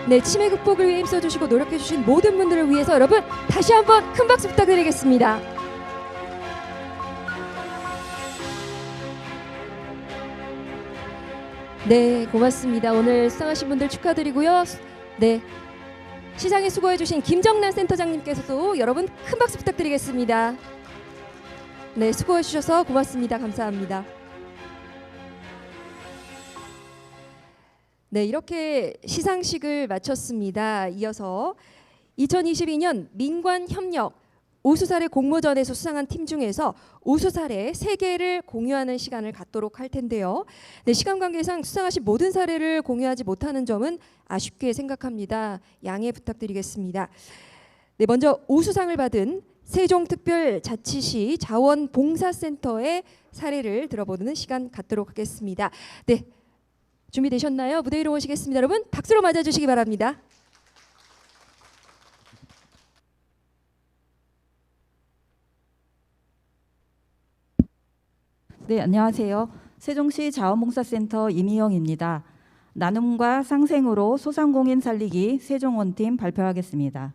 네, 치매 극복을 위해 힘써주시고 노력해 주신 모든 분들을 위해서 여러분 다시 한번 큰 박수 부탁드리겠습니다. 네, 고맙습니다. 오늘 수상하신 분들 축하드리고요. 네, 시상에 수고해 주신 김정란 센터장님께서도 여러분 큰 박수 부탁드리겠습니다. 네, 수고해 주셔서 고맙습니다. 감사합니다. 네, 이렇게 시상식을 마쳤습니다. 이어서 2022년 민관협력 우수사례 공모전에서 수상한 팀 중에서 우수사례 3개를 공유하는 시간을 갖도록 할 텐데요. 네, 시간 관계상 수상하신 모든 사례를 공유하지 못하는 점은 아쉽게 생각합니다. 양해 부탁드리겠습니다. 네, 먼저 우수상을 받은 세종특별자치시 자원봉사센터의 사례를 들어보는 시간 갖도록 하겠습니다. 네, 준비되셨나요? 무대 위로 오시겠습니다. 여러분 박수로 맞아주시기 바랍니다. 네, 안녕하세요. 세종시 자원봉사센터 이미영입니다. 나눔과 상생으로 소상공인 살리기 세종원팀 발표하겠습니다.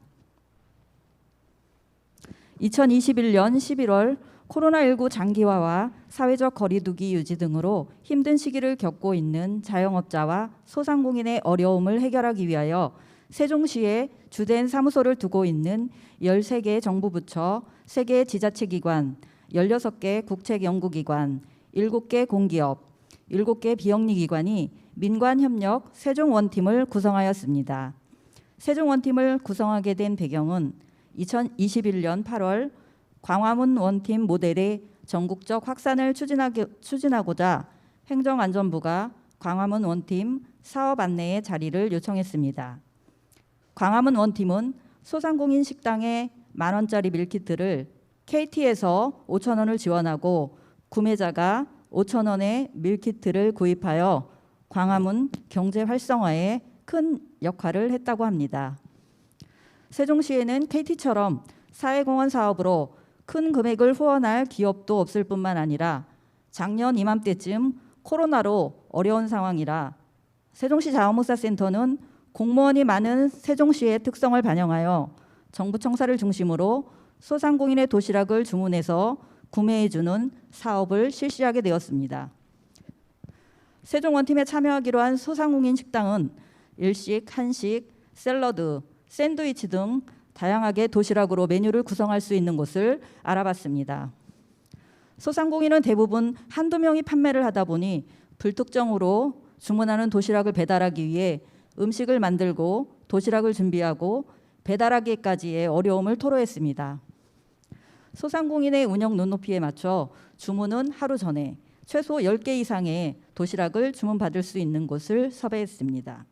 2021년 11월 코로나19 장기화와 사회적 거리두기 유지 등으로 힘든 시기를 겪고 있는 자영업자와 소상공인의 어려움을 해결하기 위하여 세종시에 주된 사무소를 두고 있는 13개 정부부처, 3개 지자체기관, 16개 국책연구기관, 7개 공기업, 7개 비영리기관이 민관협력 세종원팀을 구성하였습니다. 세종원팀을 구성하게 된 배경은 2021년 8월 광화문 원팀 모델의 전국적 확산을 추진하고자 행정안전부가 광화문 원팀 사업 안내의 자리를 요청했습니다. 광화문 원팀은 소상공인 식당에 10,000원짜리 밀키트를 KT에서 5,000원을 지원하고 구매자가 5,000원의 밀키트를 구입하여 광화문 경제 활성화에 큰 역할을 했다고 합니다. 세종시에는 KT처럼 사회공헌 사업으로 큰 금액을 후원할 기업도 없을 뿐만 아니라 작년 이맘때쯤 코로나로 어려운 상황이라 세종시 자원봉사센터는 공무원이 많은 세종시의 특성을 반영하여 정부 청사를 중심으로 소상공인의 도시락을 주문해서 구매해주는 사업을 실시하게 되었습니다. 세종원팀에 참여하기로 한 소상공인 식당은 일식, 한식, 샐러드, 샌드위치 등 다양하게 도시락으로 메뉴를 구성할 수 있는 곳을 알아봤습니다. 소상공인은 대부분 한두 명이 판매를 하다 보니 불특정으로 주문하는 도시락을 배달하기 위해 음식을 만들고 도시락을 준비하고 배달하기까지의 어려움을 토로했습니다. 소상공인의 운영 눈높이에 맞춰 주문은 하루 전에 최소 10개 이상의 도시락을 주문받을 수 있는 곳을 섭외했습니다.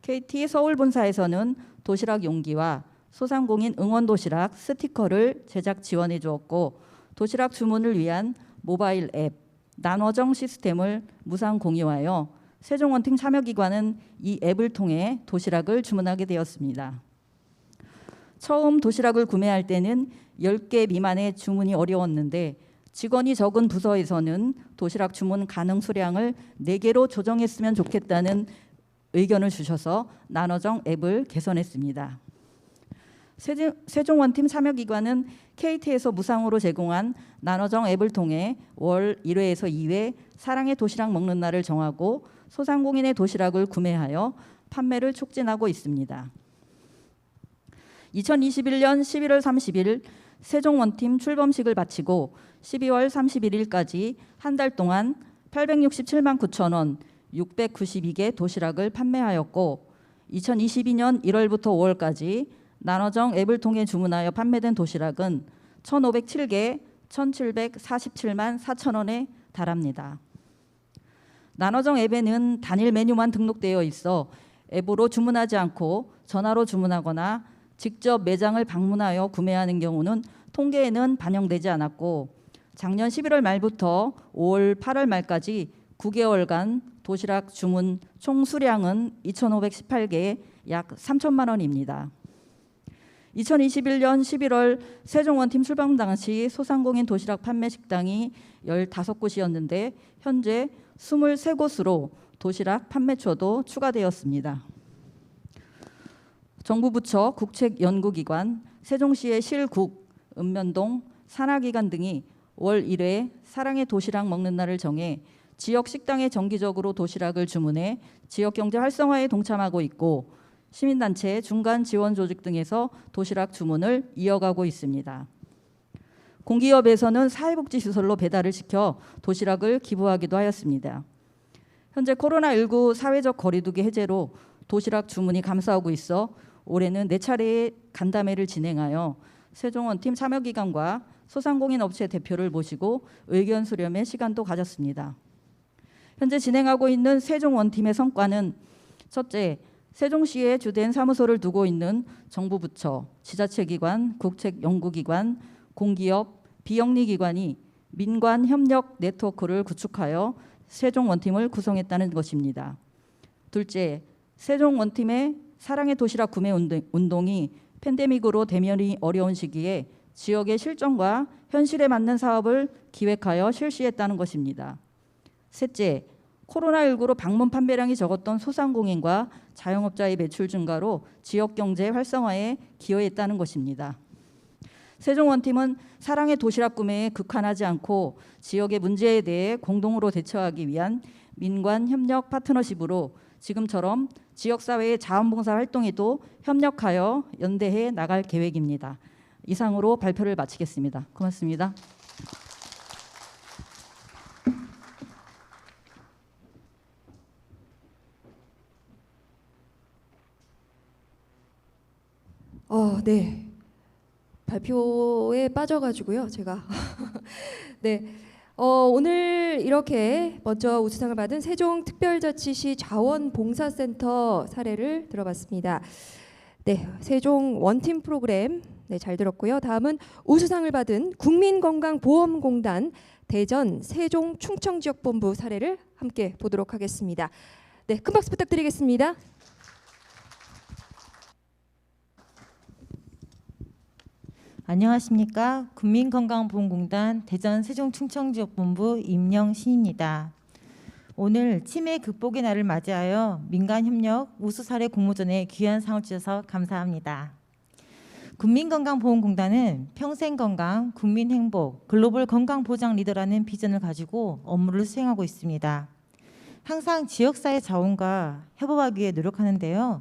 KT 서울본사에서는 도시락 용기와 소상공인 응원 도시락 스티커를 제작 지원해 주었고 도시락 주문을 위한 모바일 앱 나눠정 시스템을 무상 공유하여 세종원팀 참여기관은 이 앱을 통해 도시락을 주문하게 되었습니다. 처음 도시락을 구매할 때는 10개 미만의 주문이 어려웠는데 직원이 적은 부서에서는 도시락 주문 가능 수량을 4개로 조정했으면 좋겠다는 의견을 주셔서 나눠정 앱을 개선했습니다. 세종원팀 참여기관은 KT에서 무상으로 제공한 나눠정 앱을 통해 월 1회에서 2회 사랑의 도시락 먹는 날을 정하고 소상공인의 도시락을 구매하여 판매를 촉진하고 있습니다. 2021년 11월 30일 세종원팀 출범식을 마치고 12월 31일까지 한 달 동안 867만 9천 원, 692개 도시락을 판매하였고 2022년 1월부터 5월까지 나눠정 앱을 통해 주문하여 판매된 도시락은 1,507개 1,747만 4천 원에 달합니다. 나눠정 앱에는 단일 메뉴만 등록되어 있어 앱으로 주문하지 않고 전화로 주문하거나 직접 매장을 방문하여 구매하는 경우는 통계에는 반영되지 않았고 작년 11월 말부터 5월 8월 말까지 9개월간 도시락 주문 총 수량은 2,518개 약 3천만 원입니다. 2021년 11월 세종원팀 출범 당시 소상공인 도시락 판매 식당이 15곳이었는데 현재 23곳으로 도시락 판매처도 추가되었습니다. 정부 부처, 국책연구기관, 세종시의 실국, 읍면동, 산하기관 등이 월 1회 사랑의 도시락 먹는 날을 정해 지역 식당에 정기적으로 도시락을 주문해 지역경제 활성화에 동참하고 있고 시민단체, 중간 지원 조직 등에서 도시락 주문을 이어가고 있습니다. 공기업에서는 사회복지시설로 배달을 시켜 도시락을 기부하기도 하였습니다. 현재 코로나19 사회적 거리두기 해제로 도시락 주문이 감소하고 있어 올해는 4차례의 간담회를 진행하여 세종원팀 참여기관과 소상공인 업체 대표를 모시고 의견 수렴의 시간도 가졌습니다. 현재 진행하고 있는 세종원팀의 성과는 첫째, 세종시에 주된 사무소를 두고 있는 정부 부처, 지자체기관, 국책연구기관, 공기업, 비영리기관이 민관 협력 네트워크를 구축하여 세종원팀을 구성했다는 것입니다. 둘째, 세종원팀의 사랑의 도시락 구매 운동이 팬데믹으로 대면이 어려운 시기에 지역의 실정과 현실에 맞는 사업을 기획하여 실시했다는 것입니다. 셋째, 코로나19로 방문 판매량이 적었던 소상공인과 자영업자의 매출 증가로 지역 경제 활성화에 기여했다는 것입니다. 세종원팀은 사랑의 도시락 구매에 국한하지 않고 지역의 문제에 대해 공동으로 대처하기 위한 민관 협력 파트너십으로 지금처럼 지역사회의 자원봉사 활동에도 협력하여 연대해 나갈 계획입니다. 이상으로 발표를 마치겠습니다. 고맙습니다. 네. 발표에 빠져가지고요, 제가. 네. 오늘 이렇게 먼저 우수상을 받은 세종특별자치시 자원봉사센터 사례를 들어봤습니다. 네, 세종 원팀 프로그램 네, 잘 들었고요. 다음은 우수상을 받은 국민건강보험공단 대전 세종 충청지역본부 사례를 함께 보도록 하겠습니다. 네, 큰 박수 부탁드리겠습니다. 안녕하십니까. 국민건강보험공단 대전 세종충청지역본부 임영신입니다. 오늘 치매 극복의 날을 맞이하여 민간협력 우수사례 공모전에 귀한 상을 주셔서 감사합니다. 국민건강보험공단은 평생건강, 국민행복, 글로벌 건강보장 리더라는 비전을 가지고 업무를 수행하고 있습니다. 항상 지역사회 자원과 협업하기 위해 노력하는데요.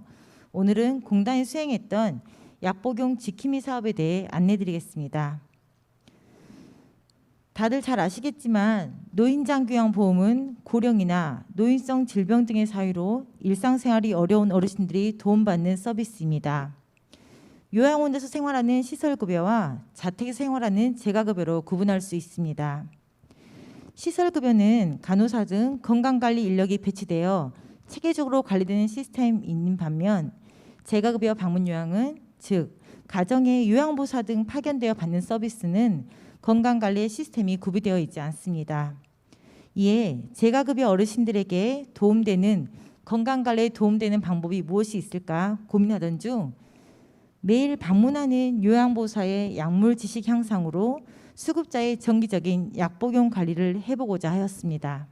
오늘은 공단이 수행했던 약복용 지킴이 사업에 대해 안내드리겠습니다. 다들 잘 아시겠지만 노인장기요양보험은 고령이나 노인성 질병 등의 사유로 일상생활이 어려운 어르신들이 도움받는 서비스입니다. 요양원에서 생활하는 시설급여와 자택에서 생활하는 재가급여로 구분할 수 있습니다. 시설급여는 간호사 등 건강관리 인력이 배치되어 체계적으로 관리되는 시스템이 있는 반면 재가급여 방문요양은 즉 가정에 요양보호사 등 파견되어 받는 서비스는 건강관리의 시스템이 구비되어 있지 않습니다. 이에 재가급여 어르신들에게 도움되는 건강관리에 도움되는 방법이 무엇이 있을까 고민하던 중 매일 방문하는 요양보호사의 약물 지식 향상으로 수급자의 정기적인 약복용 관리를 해보고자 하였습니다.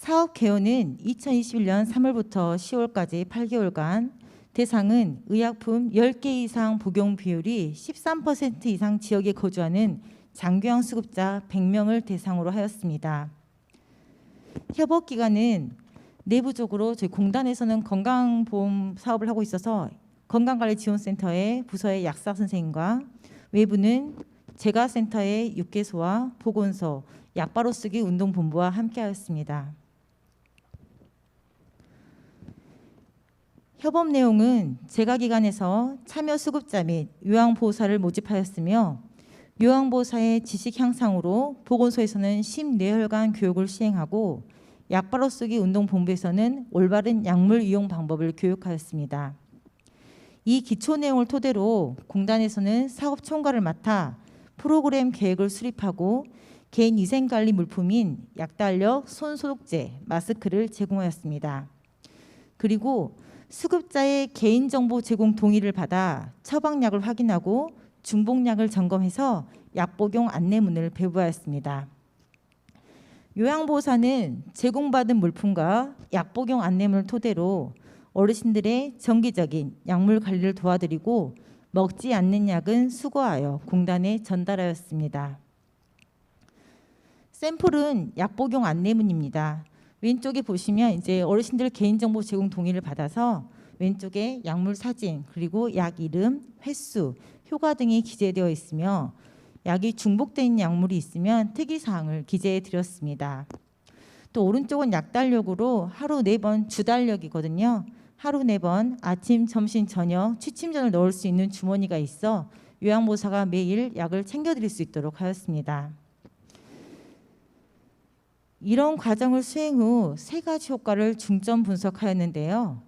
사업 개요는 2021년 3월부터 10월까지 8개월간 대상은 의약품 10개 이상 복용 비율이 13% 이상 지역에 거주하는 장기요양 수급자 100명을 대상으로 하였습니다. 협업기관은 내부적으로 저희 공단에서는 건강보험 사업을 하고 있어서 건강관리지원센터의 부서의 약사 선생님과 외부는 재가센터의 육개소와 보건소, 약바로 쓰기 운동본부와 함께하였습니다. 협업 내용은 재가기관에서 참여 수급자 및 요양보호사를 모집하였으며 요양보호사의 지식 향상으로 보건소에서는 심뇌혈관 교육을 시행하고 약바로 쓰기 운동본부에서는 올바른 약물 이용 방법을 교육하였습니다. 이 기초 내용을 토대로 공단에서는 사업 총괄을 맡아 프로그램 계획을 수립하고 개인 위생관리 물품인 약달력, 손소독제, 마스크를 제공하였습니다. 그리고 수급자의 개인정보 제공 동의를 받아 처방약을 확인하고 중복약을 점검해서 약복용 안내문을 배부하였습니다. 요양보호사는 제공받은 물품과 약복용 안내문을 토대로 어르신들의 정기적인 약물 관리를 도와드리고 먹지 않는 약은 수거하여 공단에 전달하였습니다. 샘플은 약복용 안내문입니다. 왼쪽에 보시면 이제 어르신들 개인정보 제공 동의를 받아서 왼쪽에 약물 사진 그리고 약 이름, 횟수, 효과 등이 기재되어 있으며 약이 중복된 약물이 있으면 특이사항을 기재해 드렸습니다. 또 오른쪽은 약달력으로 하루 4번 주달력이거든요. 하루 4번 아침, 점심, 저녁 취침 전을 넣을 수 있는 주머니가 있어 요양보호사가 매일 약을 챙겨드릴 수 있도록 하였습니다. 이런 과정을 수행 후 3가지 효과를 중점 분석하였는데요.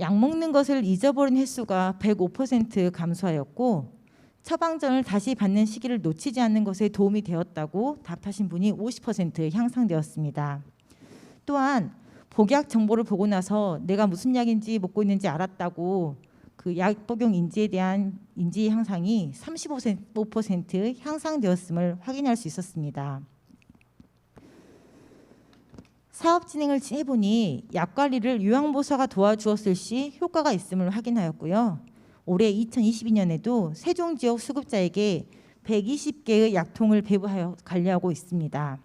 약 먹는 것을 잊어버린 횟수가 105% 감소하였고 처방전을 다시 받는 시기를 놓치지 않는 것에 도움이 되었다고 답하신 분이 50% 향상되었습니다. 또한 복약 정보를 보고 나서 내가 무슨 약인지 먹고 있는지 알았다고 그 약 복용 인지에 대한 인지 향상이 35% 향상되었음을 확인할 수 있었습니다. 사업 진행을 해보니 약 관리를 요양보호사가 도와주었을 시 효과가 있음을 확인하였고요. 올해 2022년에도 세종 지역 수급자에게 120개의 약통을 배부하여 관리하고 있습니다.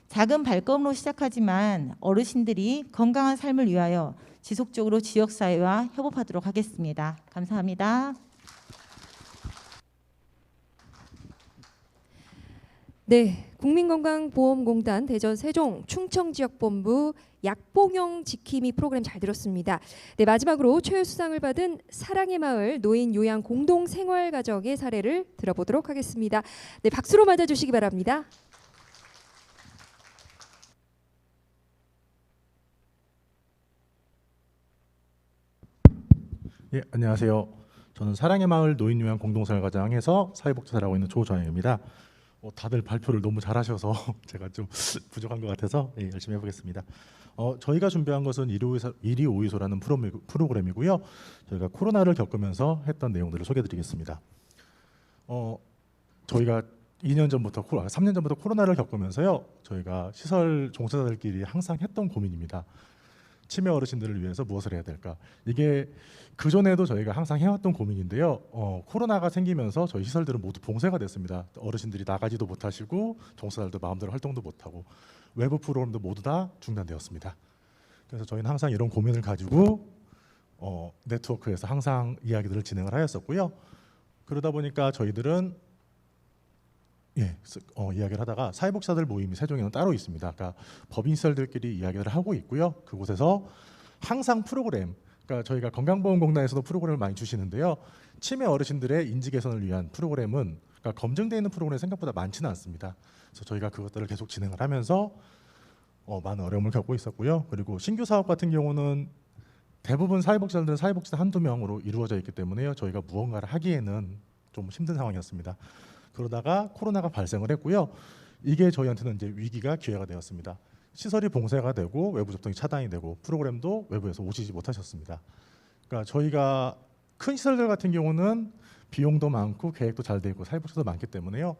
작은 발걸음으로 시작하지만 어르신들이 건강한 삶을 위하여 지속적으로 지역사회와 협업하도록 하겠습니다. 감사합니다. 네, 국민건강보험공단 대전 세종 충청지역본부 약복용 지킴이 프로그램 잘 들었습니다. 네, 마지막으로 최우수상을 받은 사랑의 마을 노인 요양 공동 생활 가정의 사례를 들어보도록 하겠습니다. 네, 박수로 맞아주시기 바랍니다. 예, 안녕하세요. 저는 사랑의 마을 노인 요양 공동 생활 가정에서 사회복지사를 하고 있는 조정입니다. 다들 발표를 너무 잘하셔서 제가 좀 부족한 것 같아서 열심히 해보겠습니다. 저희가 준비한 것은 일이오이소라는 프로그램이고요. 저희가 코로나를 겪으면서 했던 내용들을 소개해드리겠습니다. 저희가 3년 전부터 코로나를 겪으면서요. 저희가 시설 종사자들끼리 항상 했던 고민입니다. 치매 어르신들을 위해서 무엇을 해야 될까? 이게 그전에도 저희가 항상 해왔던 고민인데요. 코로나가 생기면서 저희 시설들은 모두 봉쇄가 됐습니다. 어르신들이 나가지도 못하시고 종사자들도 마음대로 활동도 못하고 외부 프로그램도 모두 다 중단되었습니다. 그래서 저희는 항상 이런 고민을 가지고 네트워크에서 항상 이야기들을 진행을 하였었고요. 그러다 보니까 저희들은 이야기를 하다가 사회복지사들 모임이 세종에는 따로 있습니다. 그러니까 법인시설들끼리 이야기를 하고 있고요. 그곳에서 항상 프로그램, 그러니까 저희가 건강보험공단에서도 프로그램을 많이 주시는데요. 치매 어르신들의 인지 개선을 위한 프로그램은 그러니까 검증되어 있는 프로그램이 생각보다 많지는 않습니다. 그래서 저희가 그것들을 계속 진행을 하면서 많은 어려움을 겪고 있었고요. 그리고 신규 사업 같은 경우는 대부분 사회복지사들은 사회복지사 한두 명으로 이루어져 있기 때문에요. 저희가 무언가를 하기에는 좀 힘든 상황이었습니다. 그러다가 코로나가 발생을 했고요. 이게 저희한테는 이제 위기가 기회가 되었습니다. 시설이 봉쇄가 되고 외부 접촉이 차단이 되고 프로그램도 외부에서 오시지 못하셨습니다. 그러니까 저희가 큰 시설들 같은 경우는 비용도 많고 계획도 잘 돼 있고 사회복지도 많기 때문에요.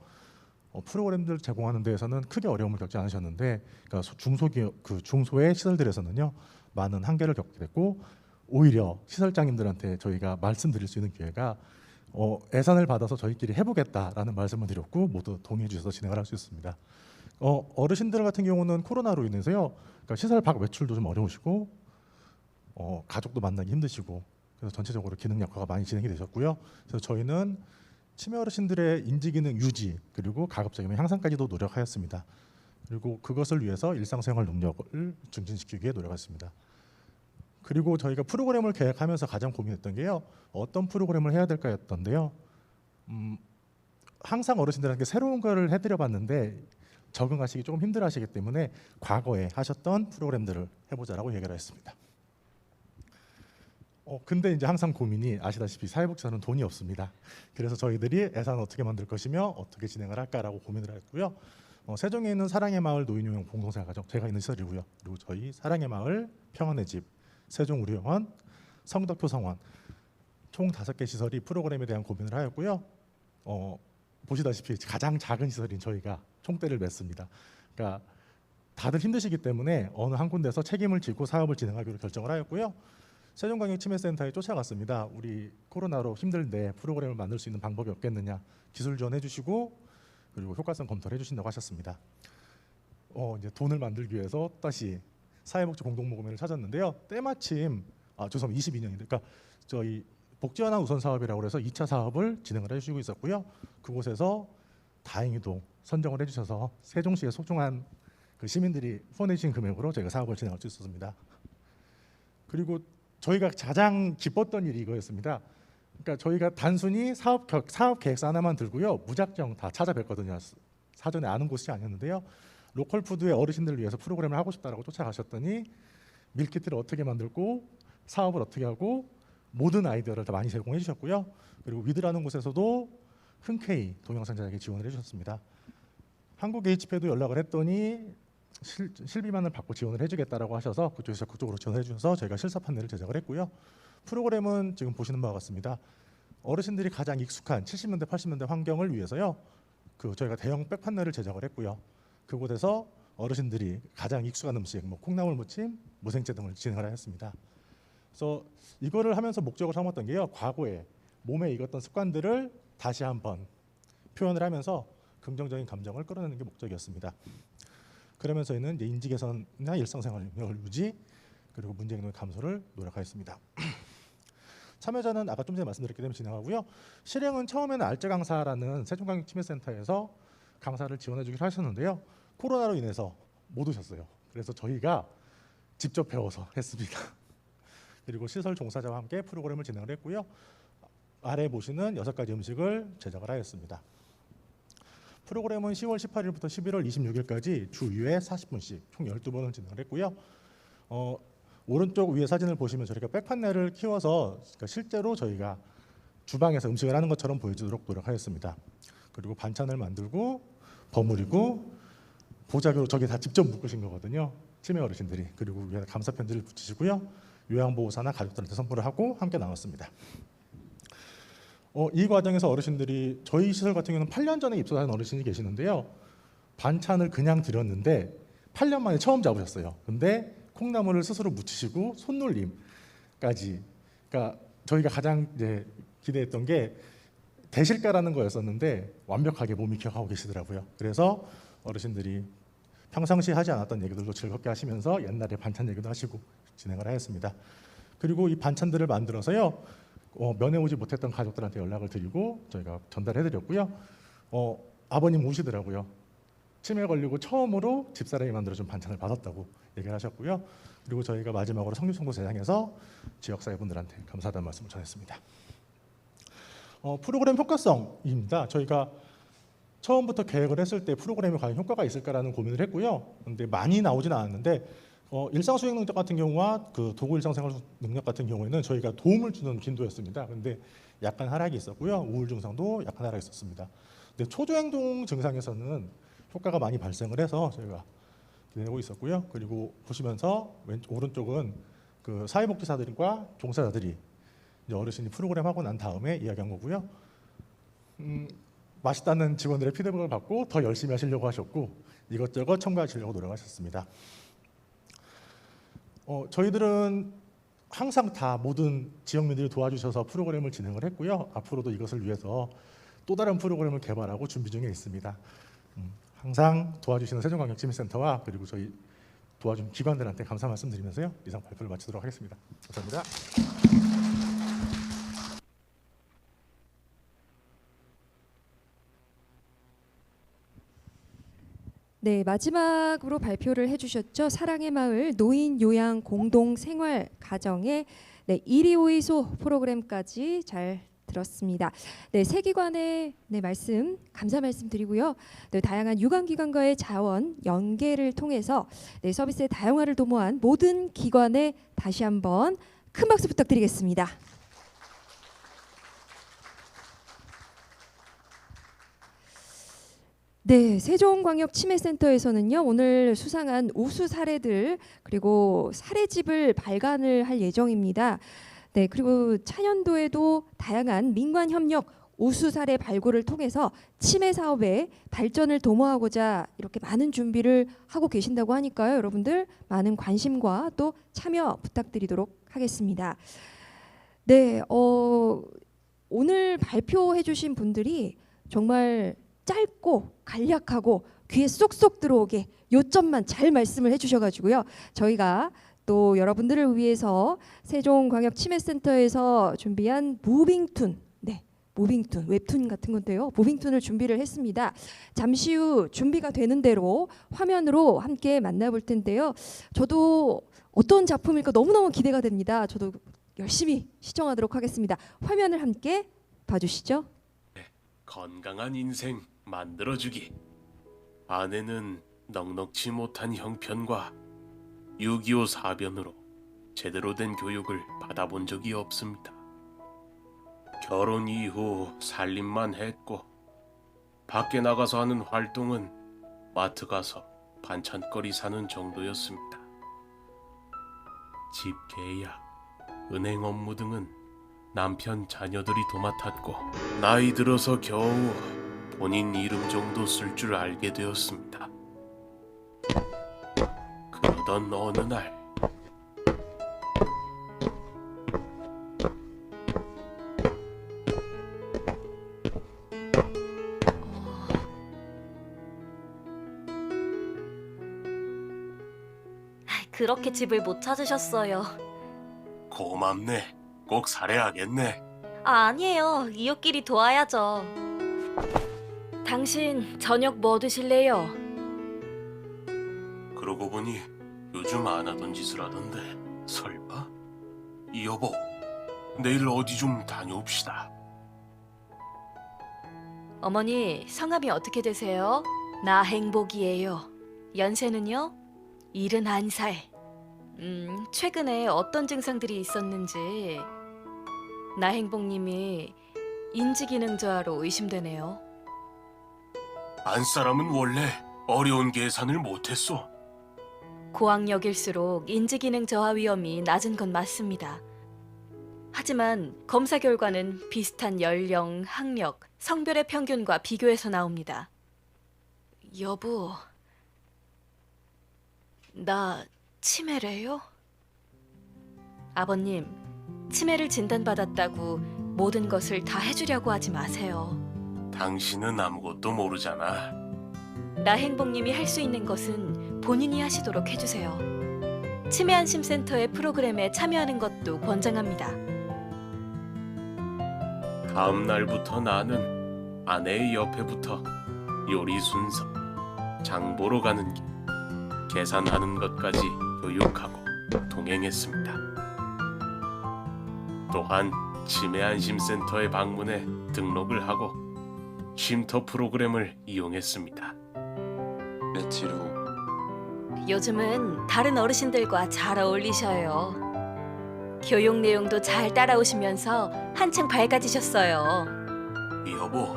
프로그램들 제공하는 데에서는 크게 어려움을 겪지 않으셨는데, 그러니까 중소의 시설들에서는요 많은 한계를 겪게 됐고, 오히려 시설장님들한테 저희가 말씀드릴 수 있는 기회가 예산을 받아서 저희끼리 해보겠다라는 말씀을 드렸고 모두 동의해 주셔서 진행을 할 수 있습니다. 어르신들 같은 경우는 코로나로 인해서요, 그러니까 시설 밖 외출도 좀 어려우시고 가족도 만나기 힘드시고 그래서 전체적으로 기능 약화가 많이 진행이 되셨고요. 그래서 저희는 치매 어르신들의 인지 기능 유지 그리고 가급적이면 향상까지도 노력하였습니다. 그리고 그것을 위해서 일상생활 능력을 증진시키기 위해 노력했습니다. 그리고 저희가 프로그램을 계획하면서 가장 고민했던 게요. 어떤 프로그램을 해야 될까였던데요. 항상 어르신들한테 새로운 거를 해드려 봤는데 적응하시기 조금 힘들어하시기 때문에 과거에 하셨던 프로그램들을 해보자라고 얘기를 했습니다. 근데 이제 항상 고민이 아시다시피 사회복지사는 돈이 없습니다. 그래서 저희들이 예산을 어떻게 만들 것이며 어떻게 진행을 할까라고 고민을 했고요. 세종에 있는 사랑의 마을 노인요양 공동생활가정 제가 있는 시설이고요. 그리고 저희 사랑의 마을 평안의 집 세종우리병원 성덕표 성원 총 5개 시설이 프로그램에 대한 고민을 하였고요. 보시다시피 가장 작은 시설인 저희가 총대를 맸습니다. 그러니까 다들 힘드시기 때문에 어느 한 군데서 책임을 지고 사업을 진행하기로 결정을 하였고요. 세종광역치매센터에 쫓아갔습니다. 우리 코로나로 힘들데 프로그램을 만들 수 있는 방법이 없겠느냐. 기술 지원해 주시고 그리고 효과성 검토를 해주신다고 하셨습니다. 이제 돈을 만들기 위해서 다시 사회복지 공동모금회를 찾았는데요. 때마침 죄송합니다. 22년인데, 그러니까 저희 복지현황 우선 사업이라고 해서 2차 사업을 진행을 해주시고 있었고요. 그곳에서 다행히도 선정을 해주셔서 세종시의 소중한 그 시민들이 후원해 주신 금액으로 저희가 사업을 진행할 수 있었습니다. 그리고 저희가 가장 기뻤던 일이 이거였습니다. 그러니까 저희가 단순히 사업 계획서 하나만 들고요. 무작정 다 찾아뵀거든요. 사전에 아는 곳이 아니었는데요. 로컬 푸드의 어르신들을 위해서 프로그램을 하고 싶다라고 쫓아가셨더니 밀키트를 어떻게 만들고 사업을 어떻게 하고 모든 아이디어를 다 많이 제공해 주셨고요. 그리고 위드라는 곳에서도 흔쾌히 동영상 제작에 지원을 해주셨습니다. 한국 HP에도 연락을 했더니 실비만을 받고 지원을 해주겠다라고 하셔서 그쪽에서 그쪽으로 지원해 주셔서 저희가 실사 판넬을 제작을 했고요. 프로그램은 지금 보시는 바와 같습니다. 어르신들이 가장 익숙한 70년대, 80년대 환경을 위해서요. 저희가 대형 백 판넬을 제작을 했고요. 그곳에서 어르신들이 가장 익숙한 음식, 콩나물 무침, 무생채 등을 진행을 하였습니다. 그래서 이거를 하면서 목적을 삼았던 게요. 과거에 몸에 익었던 습관들을 다시 한번 표현을 하면서 긍정적인 감정을 끌어내는 게 목적이었습니다. 그러면서 저희는 이제 인지 개선이나 일상생활 능력을 유지 그리고 문제 행동 감소를 노력하였습니다. 참여자는 아까 좀 전에 말씀드렸기 때문에 진행하고요. 실행은 처음에는 알짜 강사라는 세종광역치매센터에서 강사를 지원해 주기로 하셨는데요. 코로나로 인해서 못 오셨어요. 그래서 저희가 직접 배워서 했습니다. 그리고 시설 종사자와 함께 프로그램을 진행을 했고요. 아래 보시는 6가지 음식을 제작을 하였습니다. 프로그램은 10월 18일부터 11월 26일까지 주 2회 40분씩 총 12번을 진행을 했고요. 오른쪽 위에 사진을 보시면 저희가 백판넬을 키워서 실제로 저희가 주방에서 음식을 하는 것처럼 보여주도록 노력하였습니다. 그리고 반찬을 만들고 버무리고 보자기로 저기 다 직접 묶으신 거거든요. 치매 어르신들이. 그리고 위에 감사 편지를 붙이시고요. 요양보호사나 가족들한테 선물을 하고 함께 나눴습니다. 이 과정에서 어르신들이 저희 시설 같은 경우는 8년 전에 입소한 어르신이 계시는데요. 반찬을 그냥 드렸는데 8년 만에 처음 잡으셨어요. 근데 콩나물을 스스로 무치시고 손놀림까지. 그러니까 저희가 가장 이제 기대했던 게 대실가라는 거였었는데 완벽하게 몸이 기억하고 계시더라고요. 그래서 어르신들이 평상시에 하지 않았던 얘기들도 즐겁게 하시면서 옛날에 반찬 얘기도 하시고 진행을 하였습니다. 그리고 이 반찬들을 만들어서요. 면회 오지 못했던 가족들한테 연락을 드리고 저희가 전달해드렸고요. 아버님 우시더라고요. 치매 걸리고 처음으로 집사람이 만들어준 반찬을 받았다고 얘기를 하셨고요. 그리고 저희가 마지막으로 성립송도 제작해서 지역사회분들한테 감사하다는 말씀을 전했습니다. 프로그램 효과성입니다. 저희가 처음부터 계획을 했을 때 프로그램이 과연 효과가 있을까라는 고민을 했고요. 근데 많이 나오지는 않았는데 일상수행 능력 같은 경우와 그 도구 일상생활 능력 같은 경우에는 저희가 도움을 주는 빈도였습니다. 근데 약간 하락이 있었고요. 우울 증상도 약간 하락이 있었습니다. 근데 초조행동 증상에서는 효과가 많이 발생을 해서 저희가 기대하고 있었고요. 그리고 보시면서 오른쪽은 그 사회복지사들과 종사자들이 이제 어르신이 프로그램 하고 난 다음에 이야기한 거고요. 맛있다는 직원들의 피드백을 받고 더 열심히 하시려고 하셨고 이것저것 첨가하시려고 노력하셨습니다. 저희들은 항상 다 모든 지역민들이 도와주셔서 프로그램을 진행을 했고요. 앞으로도 이것을 위해서 또 다른 프로그램을 개발하고 준비 중에 있습니다. 항상 도와주시는 세종광역치매센터와 그리고 저희 도와준 기관들한테 감사 말씀드리면서요. 이상 발표를 마치도록 하겠습니다. 감사합니다. 네, 마지막으로 발표를 해주셨죠. 사랑의 마을 노인 요양 공동 생활 가정의 1위 5위소 프로그램까지 잘 들었습니다. 네, 세 기관의 말씀 감사 말씀드리고요. 네, 다양한 유관기관과의 자원 연계를 통해서 서비스의 다양화를 도모한 모든 기관에 다시 한번 큰 박수 부탁드리겠습니다. 네, 세종광역치매센터에서는요 오늘 수상한 우수 사례들 그리고 사례집을 발간을 할 예정입니다. 네, 그리고 차년도에도 다양한 민관 협력 우수 사례 발굴을 통해서 치매 사업의 발전을 도모하고자 이렇게 많은 준비를 하고 계신다고 하니까요. 여러분들 많은 관심과 또 참여 부탁드리도록 하겠습니다. 네, 오늘 발표해 주신 분들이 정말 짧고 간략하고 귀에 쏙쏙 들어오게 요점만 잘 말씀을 해주셔가지고요. 저희가 또 여러분들을 위해서 세종광역치매센터에서 준비한 무빙툰, 무빙툰 웹툰 같은 건데요. 무빙툰을 준비를 했습니다. 잠시 후 준비가 되는 대로 화면으로 함께 만나볼 텐데요. 저도 어떤 작품일까 너무너무 기대가 됩니다. 저도 열심히 시청하도록 하겠습니다. 화면을 함께 봐주시죠. 건강한 인생 만들어주기. 아내는 넉넉지 못한 형편과 6.25 사변으로 제대로 된 교육을 받아본 적이 없습니다. 결혼 이후 살림만 했고 밖에 나가서 하는 활동은 마트 가서 반찬거리 사는 정도였습니다. 집 계약, 은행 업무 등은 남편 자녀들이 도맡았고 나이 들어서 겨우 본인 이름 정도 쓸 줄 알게 되었습니다. 그러던 어느 날 그렇게 집을 못 찾으셨어요. 고맙네. 꼭 살해야겠네. 아니에요. 이웃끼리 도와야죠. 당신 저녁 뭐 드실래요? 그러고 보니 요즘 안 하던 짓을 하던데 설마? 여보, 내일 어디 좀 다녀옵시다. 어머니 성함이 어떻게 되세요? 나 행복이에요. 연세는요? 71살. 최근에 어떤 증상들이 있었는지. 나행복님이 인지기능저하로 의심되네요. 안사람은 원래 어려운 계산을 못했어. 고학력일수록 인지기능 저하 위험이 낮은 건 맞습니다. 하지만 검사 결과는 비슷한 연령, 학력, 성별의 평균과 비교해서 나옵니다. 여보, 나 치매래요? 아버님, 치매를 진단받았다고 모든 것을 다 해주려고 하지 마세요. 당신은 아무것도 모르잖아. 나행복님이 할 수 있는 것은 본인이 하시도록 해주세요. 치매안심센터의 프로그램에 참여하는 것도 권장합니다. 다음 날부터 나는 아내의 옆에부터 요리 순서, 장 보러 가는 길, 계산하는 것까지 교육하고 동행했습니다. 또한 치매안심센터에 방문해 등록을 하고 쉼터 프로그램을 이용했습니다. 며칠 후 요즘은 다른 어르신들과 잘 어울리셔요. 교육 내용도 잘 따라오시면서 한층 밝아지셨어요. 여보,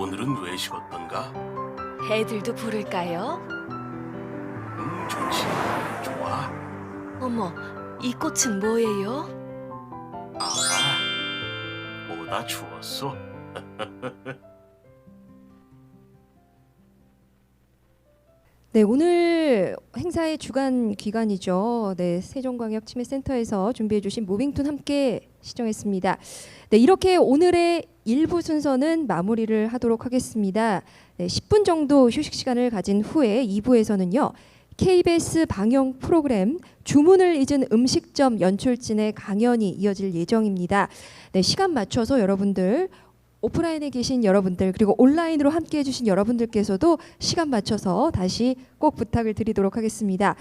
오늘은 왜 식었던가? 애들도 부를까요? 좋지, 좋아. 어머, 이 꽃은 뭐예요? 뭐다 주웠어? 네, 오늘 행사의 주간 기관이죠. 네, 세종광역치매센터에서 준비해주신 무빙툰 함께 시청했습니다. 네, 이렇게 오늘의 1부 순서는 마무리를 하도록 하겠습니다. 네, 10분 정도 휴식 시간을 가진 후에 2부에서는요. KBS 방영 프로그램 주문을 잊은 음식점 연출진의 강연이 이어질 예정입니다. 네, 시간 맞춰서 여러분들 오프라인에 계신 여러분들 그리고 온라인으로 함께해 주신 여러분들께서도 시간 맞춰서 다시 꼭 부탁을 드리도록 하겠습니다.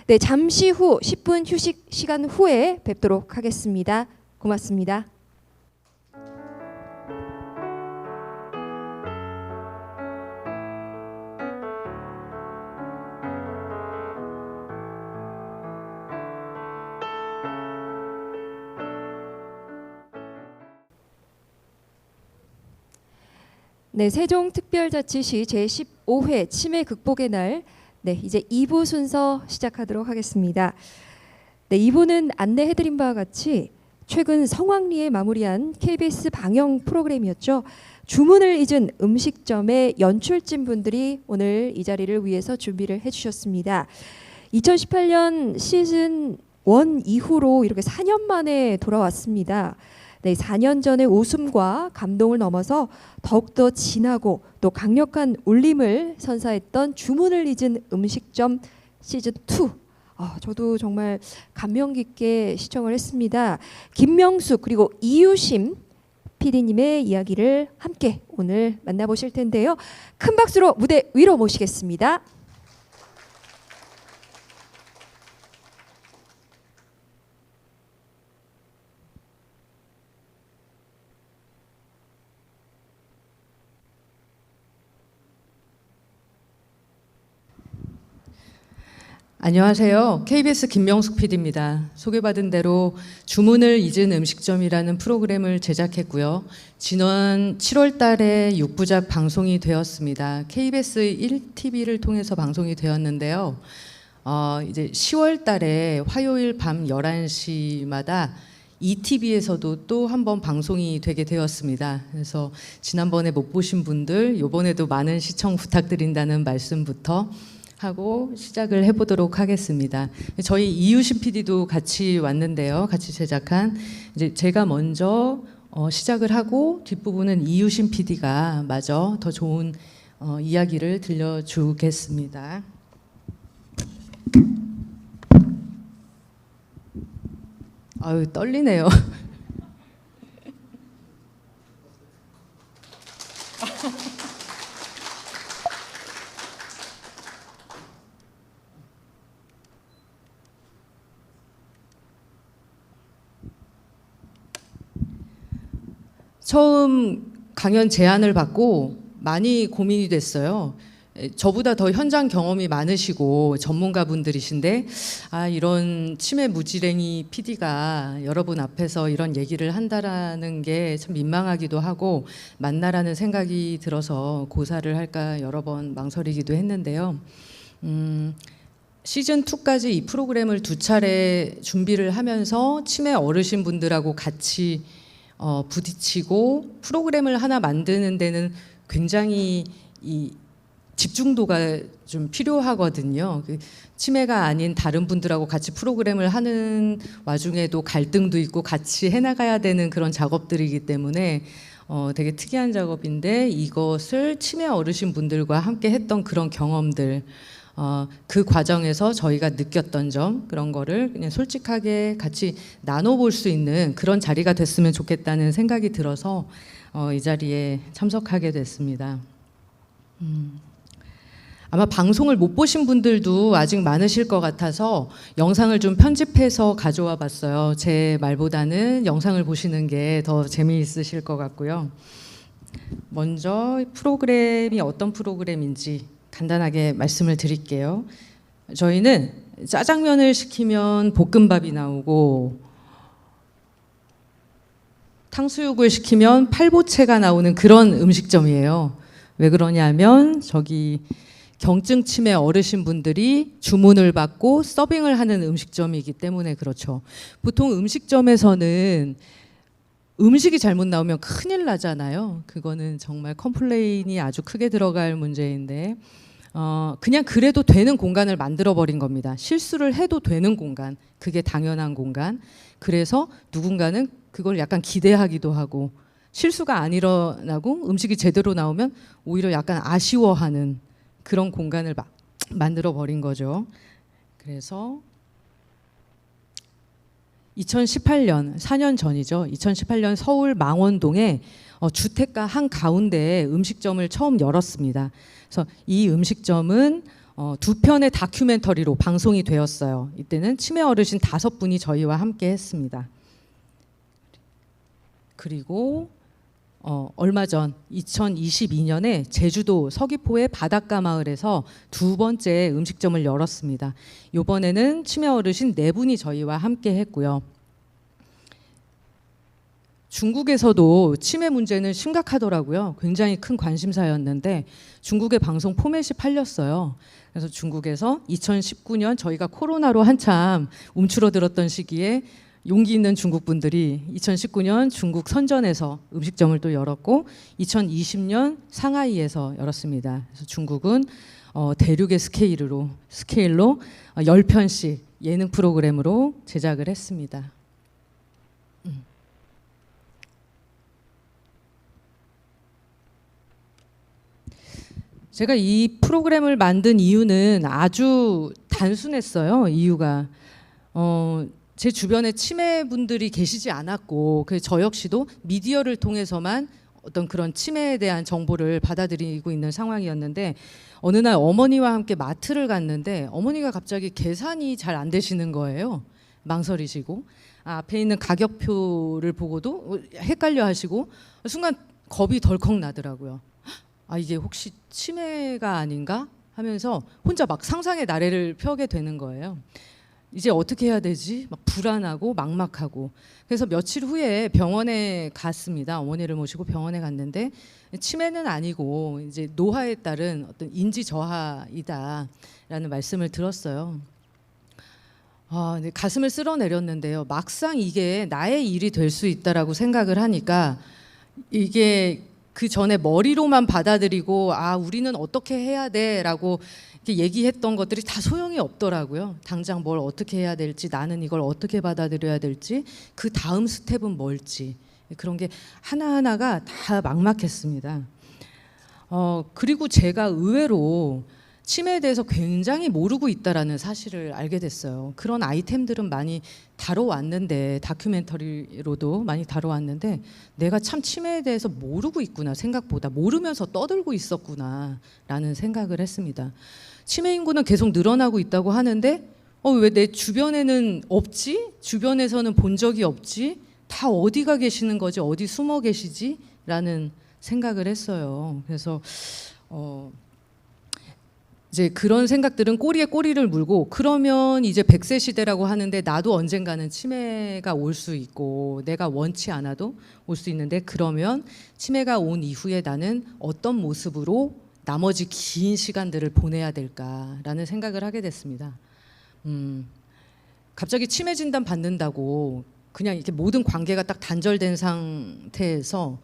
네, 잠시 후 10분 휴식 시간 후에 뵙도록 하겠습니다. 고맙습니다. 네, 세종특별자치시 제15회 치매 극복의 날, 네, 이제 2부 순서 시작하도록 하겠습니다. 네, 2부는 안내해드린 바와 같이 최근 성황리에 마무리한 KBS 방영 프로그램이었죠. 주문을 잊은 음식점의 연출진 분들이 오늘 이 자리를 위해서 준비를 해주셨습니다. 2018년 시즌 1 이후로 이렇게 4년 만에 돌아왔습니다. 네, 4년 전의 웃음과 감동을 넘어서 더욱더 진하고 또 강력한 울림을 선사했던 주문을 잊은 음식점 시즌 2. 저도 정말 감명 깊게 시청을 했습니다. 김명숙 그리고 이유심 PD님의 이야기를 함께 오늘 만나보실 텐데요. 큰 박수로 무대 위로 모시겠습니다. 안녕하세요. KBS 김명숙 PD입니다. 소개받은 대로 주문을 잊은 음식점이라는 프로그램을 제작했고요. 지난 7월 달에 6부작 방송이 되었습니다. KBS 1TV를 통해서 방송이 되었는데요. 이제 10월 달에 화요일 밤 11시마다 ETV에서도 또 한 번 방송이 되게 되었습니다. 그래서 지난번에 못 보신 분들 이번에도 많은 시청 부탁드린다는 말씀부터 하고 시작을 해보도록 하겠습니다. 저희 이유심 PD도 같이 왔는데요. 같이 제작한 이제 제가 먼저 시작을 하고 뒷부분은 이유심 PD가 마저 더 좋은 이야기를 들려주겠습니다. 아유 떨리네요. 처음 강연 제안을 받고 많이 고민이 됐어요. 저보다 더 현장 경험이 많으시고 전문가분들이신데 이런 치매 무지랭이 PD가 여러분 앞에서 이런 얘기를 한다라는 게 참 민망하기도 하고 맞나라는 생각이 들어서 고사를 할까 여러 번 망설이기도 했는데요. 시즌 2까지 이 프로그램을 2차례 준비를 하면서 치매 어르신분들하고 같이 부딪히고 프로그램을 하나 만드는 데는 굉장히 이 집중도가 좀 필요하거든요. 치매가 아닌 다른 분들하고 같이 프로그램을 하는 와중에도 갈등도 있고 같이 해나가야 되는 그런 작업들이기 때문에 되게 특이한 작업인데 이것을 치매 어르신 분들과 함께 했던 그런 경험들 그 과정에서 저희가 느꼈던 점 그런 거를 그냥 솔직하게 같이 나눠볼 수 있는 그런 자리가 됐으면 좋겠다는 생각이 들어서 이 자리에 참석하게 됐습니다. 아마 방송을 못 보신 분들도 아직 많으실 것 같아서 영상을 좀 편집해서 가져와 봤어요. 제 말보다는 영상을 보시는 게 더 재미있으실 것 같고요. 먼저 프로그램이 어떤 프로그램인지 간단하게 말씀을 드릴게요. 저희는 짜장면을 시키면 볶음밥이 나오고 탕수육을 시키면 팔보채가 나오는 그런 음식점이에요. 왜 그러냐면 저기 경증 치매 어르신분들이 주문을 받고 서빙을 하는 음식점이기 때문에 그렇죠. 보통 음식점에서는 음식이 잘못 나오면 큰일 나잖아요. 그거는 정말 컴플레인이 아주 크게 들어갈 문제인데 그냥 그래도 되는 공간을 만들어 버린 겁니다. 실수를 해도 되는 공간, 그게 당연한 공간. 그래서 누군가는 그걸 약간 기대하기도 하고 실수가 안 일어나고 음식이 제대로 나오면 오히려 약간 아쉬워하는 그런 공간을 만들어 버린 거죠. 그래서 2018년 4년 전이죠. 2018년 서울 망원동에 주택가 한 가운데에 음식점을 처음 열었습니다. 그래서 이 음식점은 두 편의 다큐멘터리로 방송이 되었어요. 이때는 치매 어르신 5분이 저희와 함께 했습니다. 그리고 얼마 전 2022년에 제주도 서귀포의 바닷가 마을에서 2번째 음식점을 열었습니다. 이번에는 치매 어르신 4분이 저희와 함께 했고요. 중국에서도 치매 문제는 심각하더라고요. 굉장히 큰 관심사였는데 중국의 방송 포맷이 팔렸어요. 그래서 중국에서 2019년 저희가 코로나로 한참 움츠러들었던 시기에 용기 있는 중국 분들이 2019년 중국 선전에서 음식점을 또 열었고 2020년 상하이에서 열었습니다. 그래서 중국은 대륙의 스케일로 10편씩 예능 프로그램으로 제작을 했습니다. 제가 이 프로그램을 만든 이유는 아주 단순했어요. 이유가 제 주변에 치매 분들이 계시지 않았고 그래서 저 역시도 미디어를 통해서만 어떤 그런 치매에 대한 정보를 받아들이고 있는 상황이었는데 어느 날 어머니와 함께 마트를 갔는데 어머니가 갑자기 계산이 잘 안 되시는 거예요. 망설이시고 앞에 있는 가격표를 보고도 헷갈려 하시고 순간 겁이 덜컥 나더라고요. 이게 혹시 치매가 아닌가 하면서 혼자 막 상상의 나래를 펴게 되는 거예요. 이제 어떻게 해야 되지? 막 불안하고 막막하고. 그래서 며칠 후에 병원에 갔습니다. 어머니를 모시고 병원에 갔는데 치매는 아니고 이제 노화에 따른 어떤 인지 저하이다라는 말씀을 들었어요. 근데 가슴을 쓸어내렸는데요. 막상 이게 나의 일이 될 수 있다라고 생각을 하니까 이게 그 전에 머리로만 받아들이고 우리는 어떻게 해야 돼라고 이렇게 얘기했던 것들이 다 소용이 없더라고요. 당장 뭘 어떻게 해야 될지, 나는 이걸 어떻게 받아들여야 될지, 그 다음 스텝은 뭘지, 그런 게 하나하나가 다 막막했습니다. 그리고 제가 의외로 치매에 대해서 굉장히 모르고 있다라는 사실을 알게 됐어요. 그런 아이템들은 많이 다뤄왔는데, 다큐멘터리로도 많이 다뤄왔는데 내가 참 치매에 대해서 모르고 있구나, 생각보다 모르면서 떠들고 있었구나 라는 생각을 했습니다. 치매 인구는 계속 늘어나고 있다고 하는데 왜 내 주변에는 없지? 주변에서는 본 적이 없지? 다 어디가 계시는 거지? 어디 숨어 계시지? 라는 생각을 했어요. 그래서 이제 그런 생각들은 꼬리에 꼬리를 물고, 그러면 이제 100세 시대라고 하는데 나도 언젠가는 치매가 올 수 있고 내가 원치 않아도 올 수 있는데, 그러면 치매가 온 이후에 나는 어떤 모습으로 나머지 긴 시간들을 보내야 될까라는 생각을 하게 됐습니다. 갑자기 치매 진단 받는다고 그냥 이렇게 모든 관계가 딱 단절된 상태에서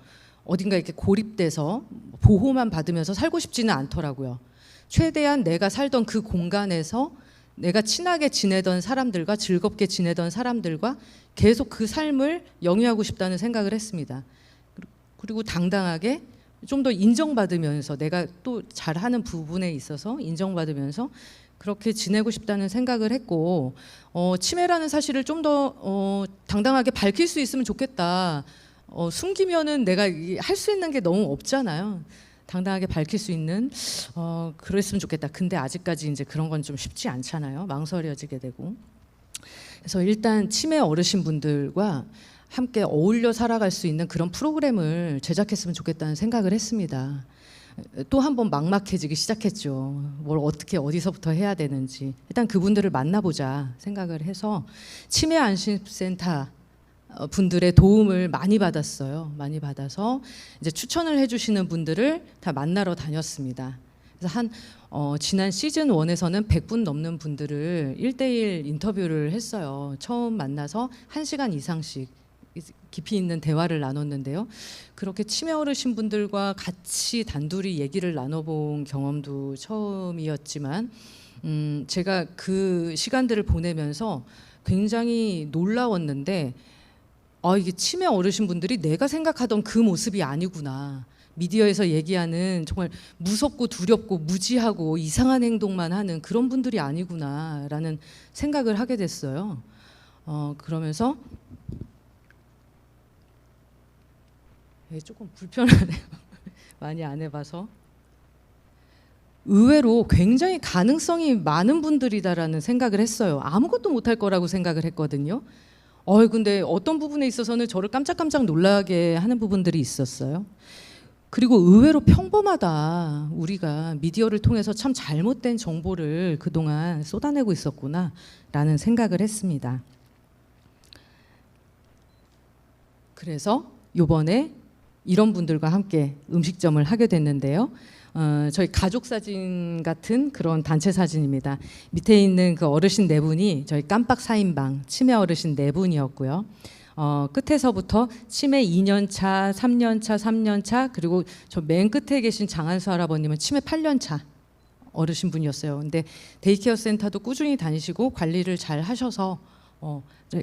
어딘가 이렇게 고립돼서 보호만 받으면서 살고 싶지는 않더라고요. 최대한 내가 살던 그 공간에서 내가 친하게 지내던 사람들과, 즐겁게 지내던 사람들과 계속 그 삶을 영위하고 싶다는 생각을 했습니다. 그리고 당당하게 좀 더 인정받으면서, 내가 또 잘하는 부분에 있어서 인정받으면서 그렇게 지내고 싶다는 생각을 했고, 치매라는 사실을 좀 더 당당하게 밝힐 수 있으면 좋겠다. 숨기면은 내가 할 수 있는 게 너무 없잖아요. 당당하게 밝힐 수 있는 그랬으면 좋겠다. 근데 아직까지 이제 그런 건 좀 쉽지 않잖아요. 망설여지게 되고. 그래서 일단 치매 어르신분들과 함께 어울려 살아갈 수 있는 그런 프로그램을 제작했으면 좋겠다는 생각을 했습니다. 또 한 번 막막해지기 시작했죠. 뭘 어떻게 어디서부터 해야 되는지. 일단 그분들을 만나보자 생각을 해서 치매 안심센터 분들의 도움을 많이 받았어요. 많이 받아서 이제 추천을 해주시는 분들을 다 만나러 다녔습니다. 그래서 지난 시즌 1에서는 100분 넘는 분들을 1대1 인터뷰를 했어요. 처음 만나서 1시간 이상씩 깊이 있는 대화를 나눴는데요. 그렇게 치매 어르신 분들과 같이 단둘이 얘기를 나눠본 경험도 처음이었지만 제가 그 시간들을 보내면서 굉장히 놀라웠는데, 이게 치매 어르신 분들이 내가 생각하던 그 모습이 아니구나. 미디어에서 얘기하는 정말 무섭고 두렵고 무지하고 이상한 행동만 하는 그런 분들이 아니구나라는 생각을 하게 됐어요. 그러면서 조금 불편하네요. 많이 안 해봐서. 의외로 굉장히 가능성이 많은 분들이다라는 생각을 했어요. 아무것도 못할 거라고 생각을 했거든요. 근데 어떤 부분에 있어서는 저를 깜짝깜짝 놀라게 하는 부분들이 있었어요. 그리고 의외로 평범하다. 우리가 미디어를 통해서 참 잘못된 정보를 그동안 쏟아내고 있었구나라는 생각을 했습니다. 그래서 이번에 이런 분들과 함께 음식점을 하게 됐는데요. 저희 가족 사진 같은 그런 단체 사진입니다. 밑에 있는 그 어르신 네 분이 저희 깜빡 4인방 치매 어르신 네 분이었고요. 끝에서부터 치매 2년차, 3년차, 3년차, 그리고 저 맨 끝에 계신 장한수 할아버님은 치매 8년차 어르신 분이었어요. 근데 데이케어 센터도 꾸준히 다니시고 관리를 잘 하셔서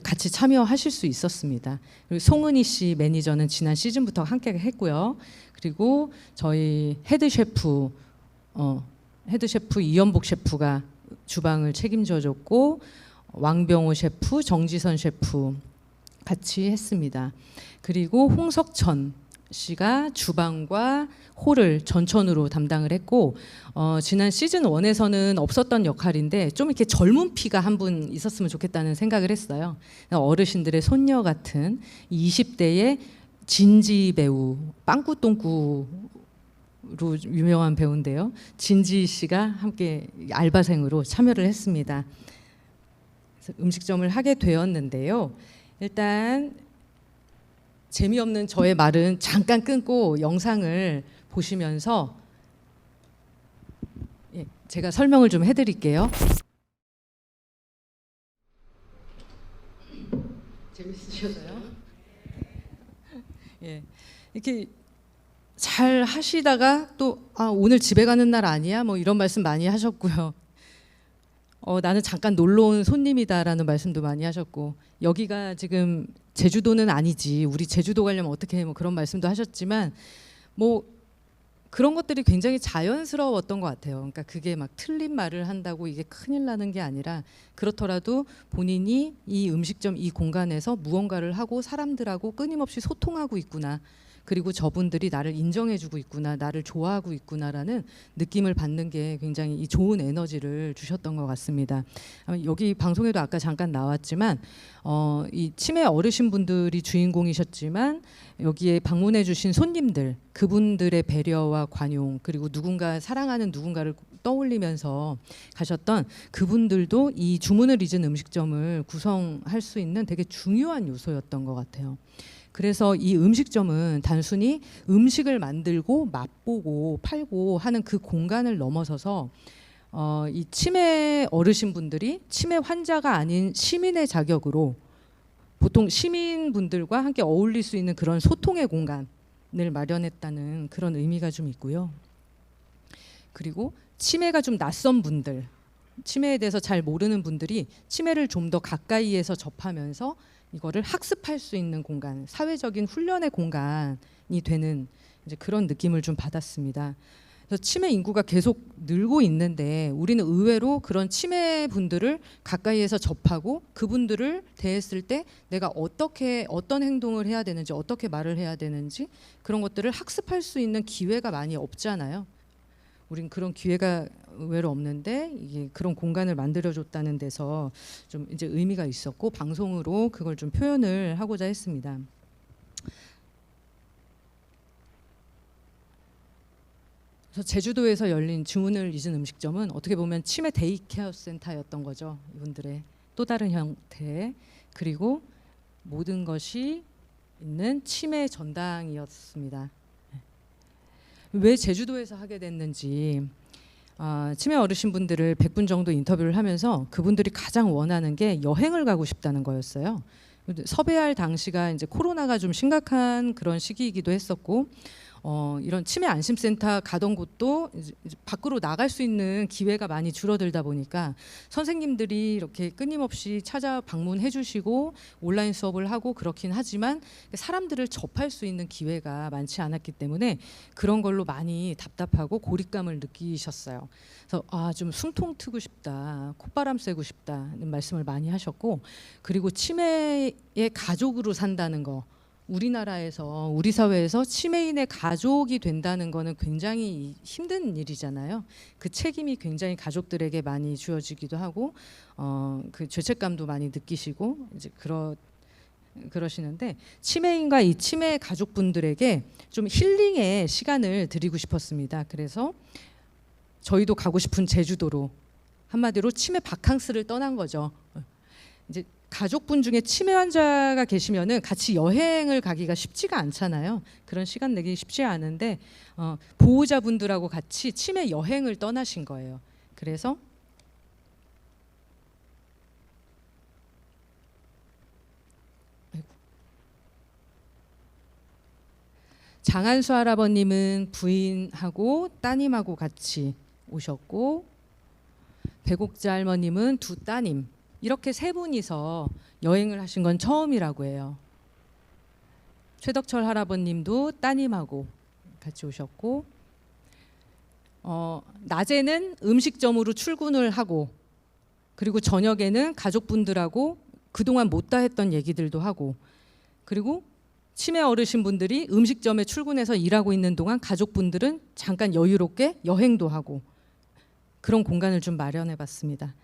같이 참여하실 수 있었습니다. 그리고 송은희 씨 매니저는 지난 시즌부터 함께 했고요. 그리고 저희 헤드 셰프 이연복 셰프가 주방을 책임져줬고, 왕병호 셰프, 정지선 셰프 같이 했습니다. 그리고 홍석천 씨가 주방과 홀을 전천후로 담당을 했고, 지난 시즌 1에서는 없었던 역할인데 좀 이렇게 젊은 피가 한 분 있었으면 좋겠다는 생각을 했어요. 어르신들의 손녀 같은 20대의 진지 배우, 빵꾸똥꾸로 유명한 배우인데요. 진지 씨가 함께 알바생으로 참여를 했습니다. 그래서 음식점을 하게 되었는데요. 일단 재미없는 저의 말은 잠깐 끊고 영상을 보시면서 제가 설명을 좀 해드릴게요. 재밌으셔서요? 이렇게 잘 하시다가 또 오늘 집에 가는 날 아니야? 뭐 이런 말씀 많이 하셨고요. 나는 잠깐 놀러 온 손님이다라는 말씀도 많이 하셨고, 여기가 지금 제주도는 아니지, 우리 제주도 가려면 어떻게 해, 뭐 그런 말씀도 하셨지만, 뭐 그런 것들이 굉장히 자연스러웠던 것 같아요. 그러니까 그게 막 틀린 말을 한다고 이게 큰일 나는 게 아니라, 그렇더라도 본인이 이 음식점 이 공간에서 무언가를 하고 사람들하고 끊임없이 소통하고 있구나, 그리고 저분들이 나를 인정해주고 있구나, 나를 좋아하고 있구나라는 느낌을 받는 게 굉장히 이 좋은 에너지를 주셨던 것 같습니다. 여기 방송에도 아까 잠깐 나왔지만 이 치매 어르신분들이 주인공이셨지만, 여기에 방문해 주신 손님들, 그분들의 배려와 관용, 그리고 누군가 사랑하는 누군가를 떠올리면서 가셨던 그분들도 이 주문을 잊은 음식점을 구성할 수 있는 되게 중요한 요소였던 것 같아요. 그래서 이 음식점은 단순히 음식을 만들고 맛보고 팔고 하는 그 공간을 넘어서서 이 치매 어르신분들이 치매 환자가 아닌 시민의 자격으로 보통 시민분들과 함께 어울릴 수 있는 그런 소통의 공간을 마련했다는 그런 의미가 좀 있고요. 그리고 치매가 좀 낯선 분들, 치매에 대해서 잘 모르는 분들이 치매를 좀 더 가까이에서 접하면서 이거를 학습할 수 있는 공간, 사회적인 훈련의 공간이 되는 이제 그런 느낌을 좀 받았습니다. 그래서 치매 인구가 계속 늘고 있는데, 우리는 의외로 그런 치매 분들을 가까이에서 접하고 그분들을 대했을 때 내가 어떤 행동을 해야 되는지, 어떻게 말을 해야 되는지, 그런 것들을 학습할 수 있는 기회가 많이 없잖아요. 우린 그런 기회가 의외로 없는데, 이게 그런 공간을 만들어줬다는 데서 좀 이제 의미가 있었고, 방송으로 그걸 좀 표현을 하고자 했습니다. 그래서 제주도에서 열린 주문을 잊은 음식점은 어떻게 보면 치매 데이케어 센터였던 거죠. 이분들의 또 다른 형태, 그리고 모든 것이 있는 치매 전당이었습니다. 왜 제주도에서 하게 됐는지, 치매 어르신분들을 100분 정도 인터뷰를 하면서 그분들이 가장 원하는 게 여행을 가고 싶다는 거였어요. 섭외할 당시가 이제 코로나가 좀 심각한 그런 시기이기도 했었고, 이런 치매 안심센터 가던 곳도 이제 밖으로 나갈 수 있는 기회가 많이 줄어들다 보니까 선생님들이 이렇게 끊임없이 찾아 방문해 주시고 온라인 수업을 하고 그렇긴 하지만 사람들을 접할 수 있는 기회가 많지 않았기 때문에 그런 걸로 많이 답답하고 고립감을 느끼셨어요. 그래서 좀 숨통 트고 싶다, 콧바람 쐬고 싶다는 말씀을 많이 하셨고, 그리고 치매의 가족으로 산다는 거, 우리나라에서 우리 사회에서 치매인의 가족이 된다는 거는 굉장히 힘든 일이잖아요. 그 책임이 굉장히 가족들에게 많이 주어지기도 하고 그 죄책감도 많이 느끼시고 이제 그러시는데, 치매인과 이 치매 가족분들에게 좀 힐링의 시간을 드리고 싶었습니다. 그래서 저희도 가고 싶은 제주도로, 한마디로 치매 바캉스를 떠난 거죠. 이제 가족분 중에 치매 환자가 계시면은 같이 여행을 가기가 쉽지가 않잖아요. 그런 시간 내기 쉽지 않은데 보호자분들하고 같이 치매 여행을 떠나신 거예요. 그래서 장한수 할아버님은 부인하고 따님하고 같이 오셨고, 배곡자 할머님은 두 따님, 이렇게 세 분이서 여행을 하신 건 처음이라고 해요. 최덕철 할아버님도 따님하고 같이 오셨고, 낮에는 음식점으로 출근을 하고, 그리고 저녁에는 가족분들하고 그동안 못다 했던 얘기들도 하고, 그리고 치매 어르신분들이 음식점에 출근해서 일하고 있는 동안 가족분들은 잠깐 여유롭게 여행도 하고, 그런 공간을 좀 마련해 봤습니다.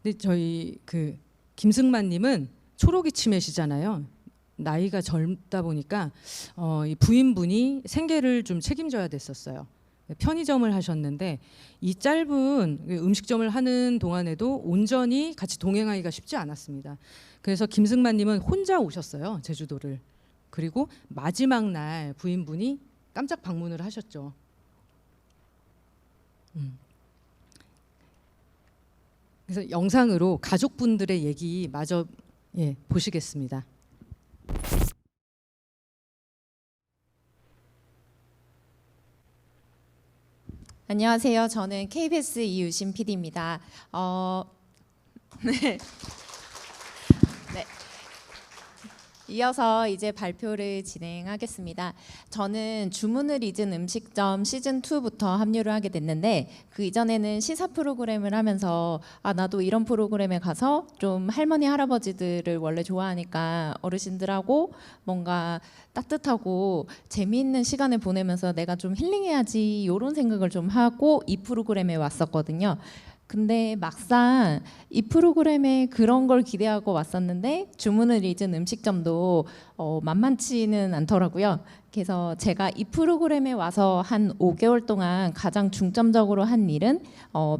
근데 저희 그 김승만님은 초록이 치매시잖아요. 나이가 젊다 보니까 이 부인분이 생계를 좀 책임져야 됐었어요. 편의점을 하셨는데 이 짧은 음식점을 하는 동안에도 온전히 같이 동행하기가 쉽지 않았습니다. 그래서 김승만님은 혼자 오셨어요, 제주도를. 그리고 마지막 날 부인분이 깜짝 방문을 하셨죠. 그래서 영상으로 가족분들의 얘기 마저 보시겠습니다. 안녕하세요. 저는 KBS 이유신 PD입니다. 네. 이어서 이제 발표를 진행하겠습니다. 저는 주문을 잊은 음식점 시즌 2부터 합류를 하게 됐는데, 그 이전에는 시사 프로그램을 하면서 나도 이런 프로그램에 가서 좀 할머니 할아버지들을 원래 좋아하니까 어르신들하고 뭔가 따뜻하고 재미있는 시간을 보내면서 내가 좀 힐링해야지 이런 생각을 좀 하고 이 프로그램에 왔었거든요. 근데 막상 이 프로그램에 그런 걸 기대하고 왔었는데 주문을 잊은 음식점도 만만치는 않더라고요. 그래서 제가 이 프로그램에 와서 한 5개월 동안 가장 중점적으로 한 일은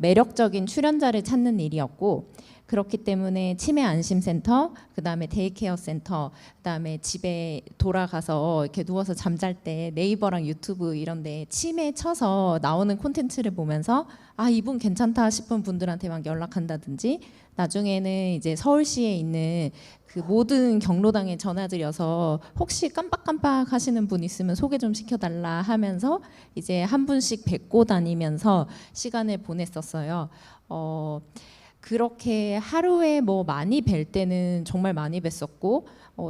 매력적인 출연자를 찾는 일이었고, 그렇기 때문에 치매 안심센터, 그다음에 데이케어 센터, 그다음에 집에 돌아가서 이렇게 누워서 잠잘 때 네이버랑 유튜브 이런 데 치매 쳐서 나오는 콘텐츠를 보면서 이분 괜찮다 싶은 분들한테 막 연락한다든지, 나중에는 이제 서울시에 있는 그 모든 경로당에 전화드려서 혹시 깜빡깜빡 하시는 분 있으면 소개 좀 시켜달라 하면서 이제 한 분씩 뵙고 다니면서 시간을 보냈었어요. 그렇게 하루에 뭐 많이 뵐 때는 정말 많이 뵀었고,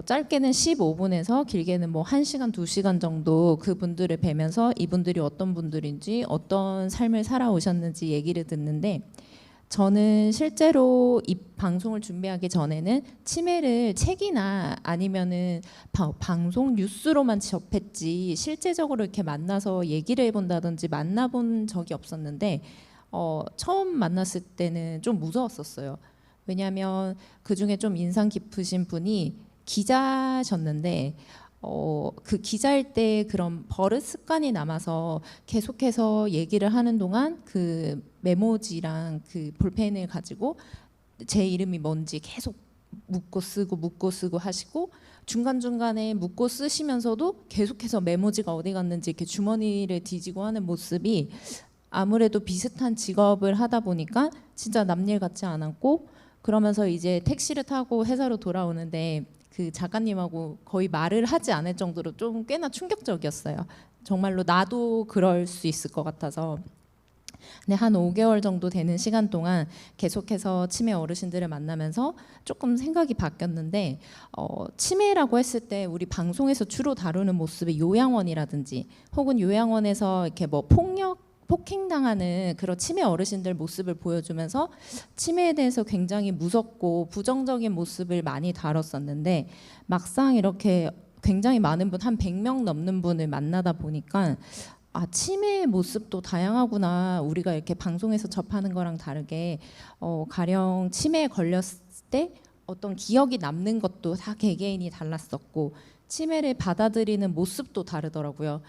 짧게는 15분에서 길게는 뭐 1시간, 2시간 정도 그분들을 뵈면서 이분들이 어떤 분들인지 어떤 삶을 살아오셨는지 얘기를 듣는데, 저는 실제로 이 방송을 준비하기 전에는 치매를 책이나 아니면은 방송 뉴스로만 접했지 실제적으로 이렇게 만나서 얘기를 해본다든지 만나본 적이 없었는데, 처음 만났을 때는 좀 무서웠었어요. 왜냐하면 그 중에 좀 인상 깊으신 분이 기자셨는데 그 기자일 때 그런 버릇 습관이 남아서 계속해서 얘기를 하는 동안 그 메모지랑 그 볼펜을 가지고 제 이름이 뭔지 계속 묻고 쓰고 하시고, 중간중간에 묻고 쓰시면서도 계속해서 메모지가 어디 갔는지 이렇게 주머니를 뒤지고 하는 모습이 아무래도 비슷한 직업을 하다 보니까 진짜 남일 같지 않았고, 그러면서 이제 택시를 타고 회사로 돌아오는데 그 작가님하고 거의 말을 하지 않을 정도로 좀 꽤나 충격적이었어요. 정말로 나도 그럴 수 있을 것 같아서. 근데 한 5개월 정도 되는 시간 동안 계속해서 치매 어르신들을 만나면서 조금 생각이 바뀌었는데, 치매라고 했을 때 우리 방송에서 주로 다루는 모습이 요양원이라든지 혹은 요양원에서 이렇게 뭐 폭행당하는 그런 치매 어르신들 모습을 보여주면서 치매에 대해서 굉장히 무섭고 부정적인 모습을 많이 다뤘었는데, 막상 이렇게 굉장히 많은 분, 한 100명 넘는 분을 만나다 보니까 치매의 모습도 다양하구나. 우리가 이렇게 방송에서 접하는 거랑 다르게 가령 치매에 걸렸을 때 어떤 기억이 남는 것도 다 개개인이 달랐었고, 치매를 받아들이는 모습도 다르더라고요.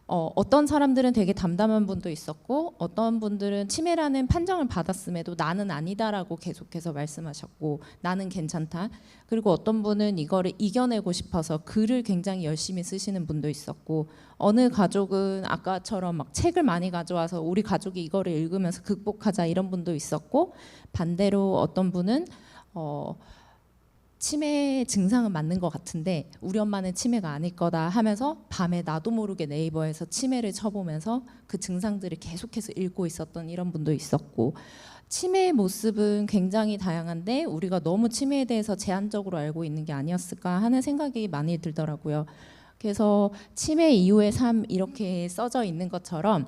어떤 사람들은 되게 담담한 분도 있었고, 어떤 분들은 치매라는 판정을 받았음에도 나는 아니다라고 계속해서 말씀하셨고, 나는 괜찮다. 그리고 어떤 분은 이거를 이겨내고 싶어서 글을 굉장히 열심히 쓰시는 분도 있었고, 어느 가족은 아까처럼 막 책을 많이 가져와서 우리 가족이 이거를 읽으면서 극복하자 이런 분도 있었고, 반대로 어떤 분은 치매 증상은 맞는 것 같은데 우리 엄마는 치매가 아닐 거다 하면서 밤에 나도 모르게 네이버에서 치매를 쳐보면서 그 증상들을 계속해서 읽고 있었던 이런 분도 있었고, 치매의 모습은 굉장히 다양한데 우리가 너무 치매에 대해서 제한적으로 알고 있는 게 아니었을까 하는 생각이 많이 들더라고요. 그래서 치매 이후의 삶 이렇게 써져 있는 것처럼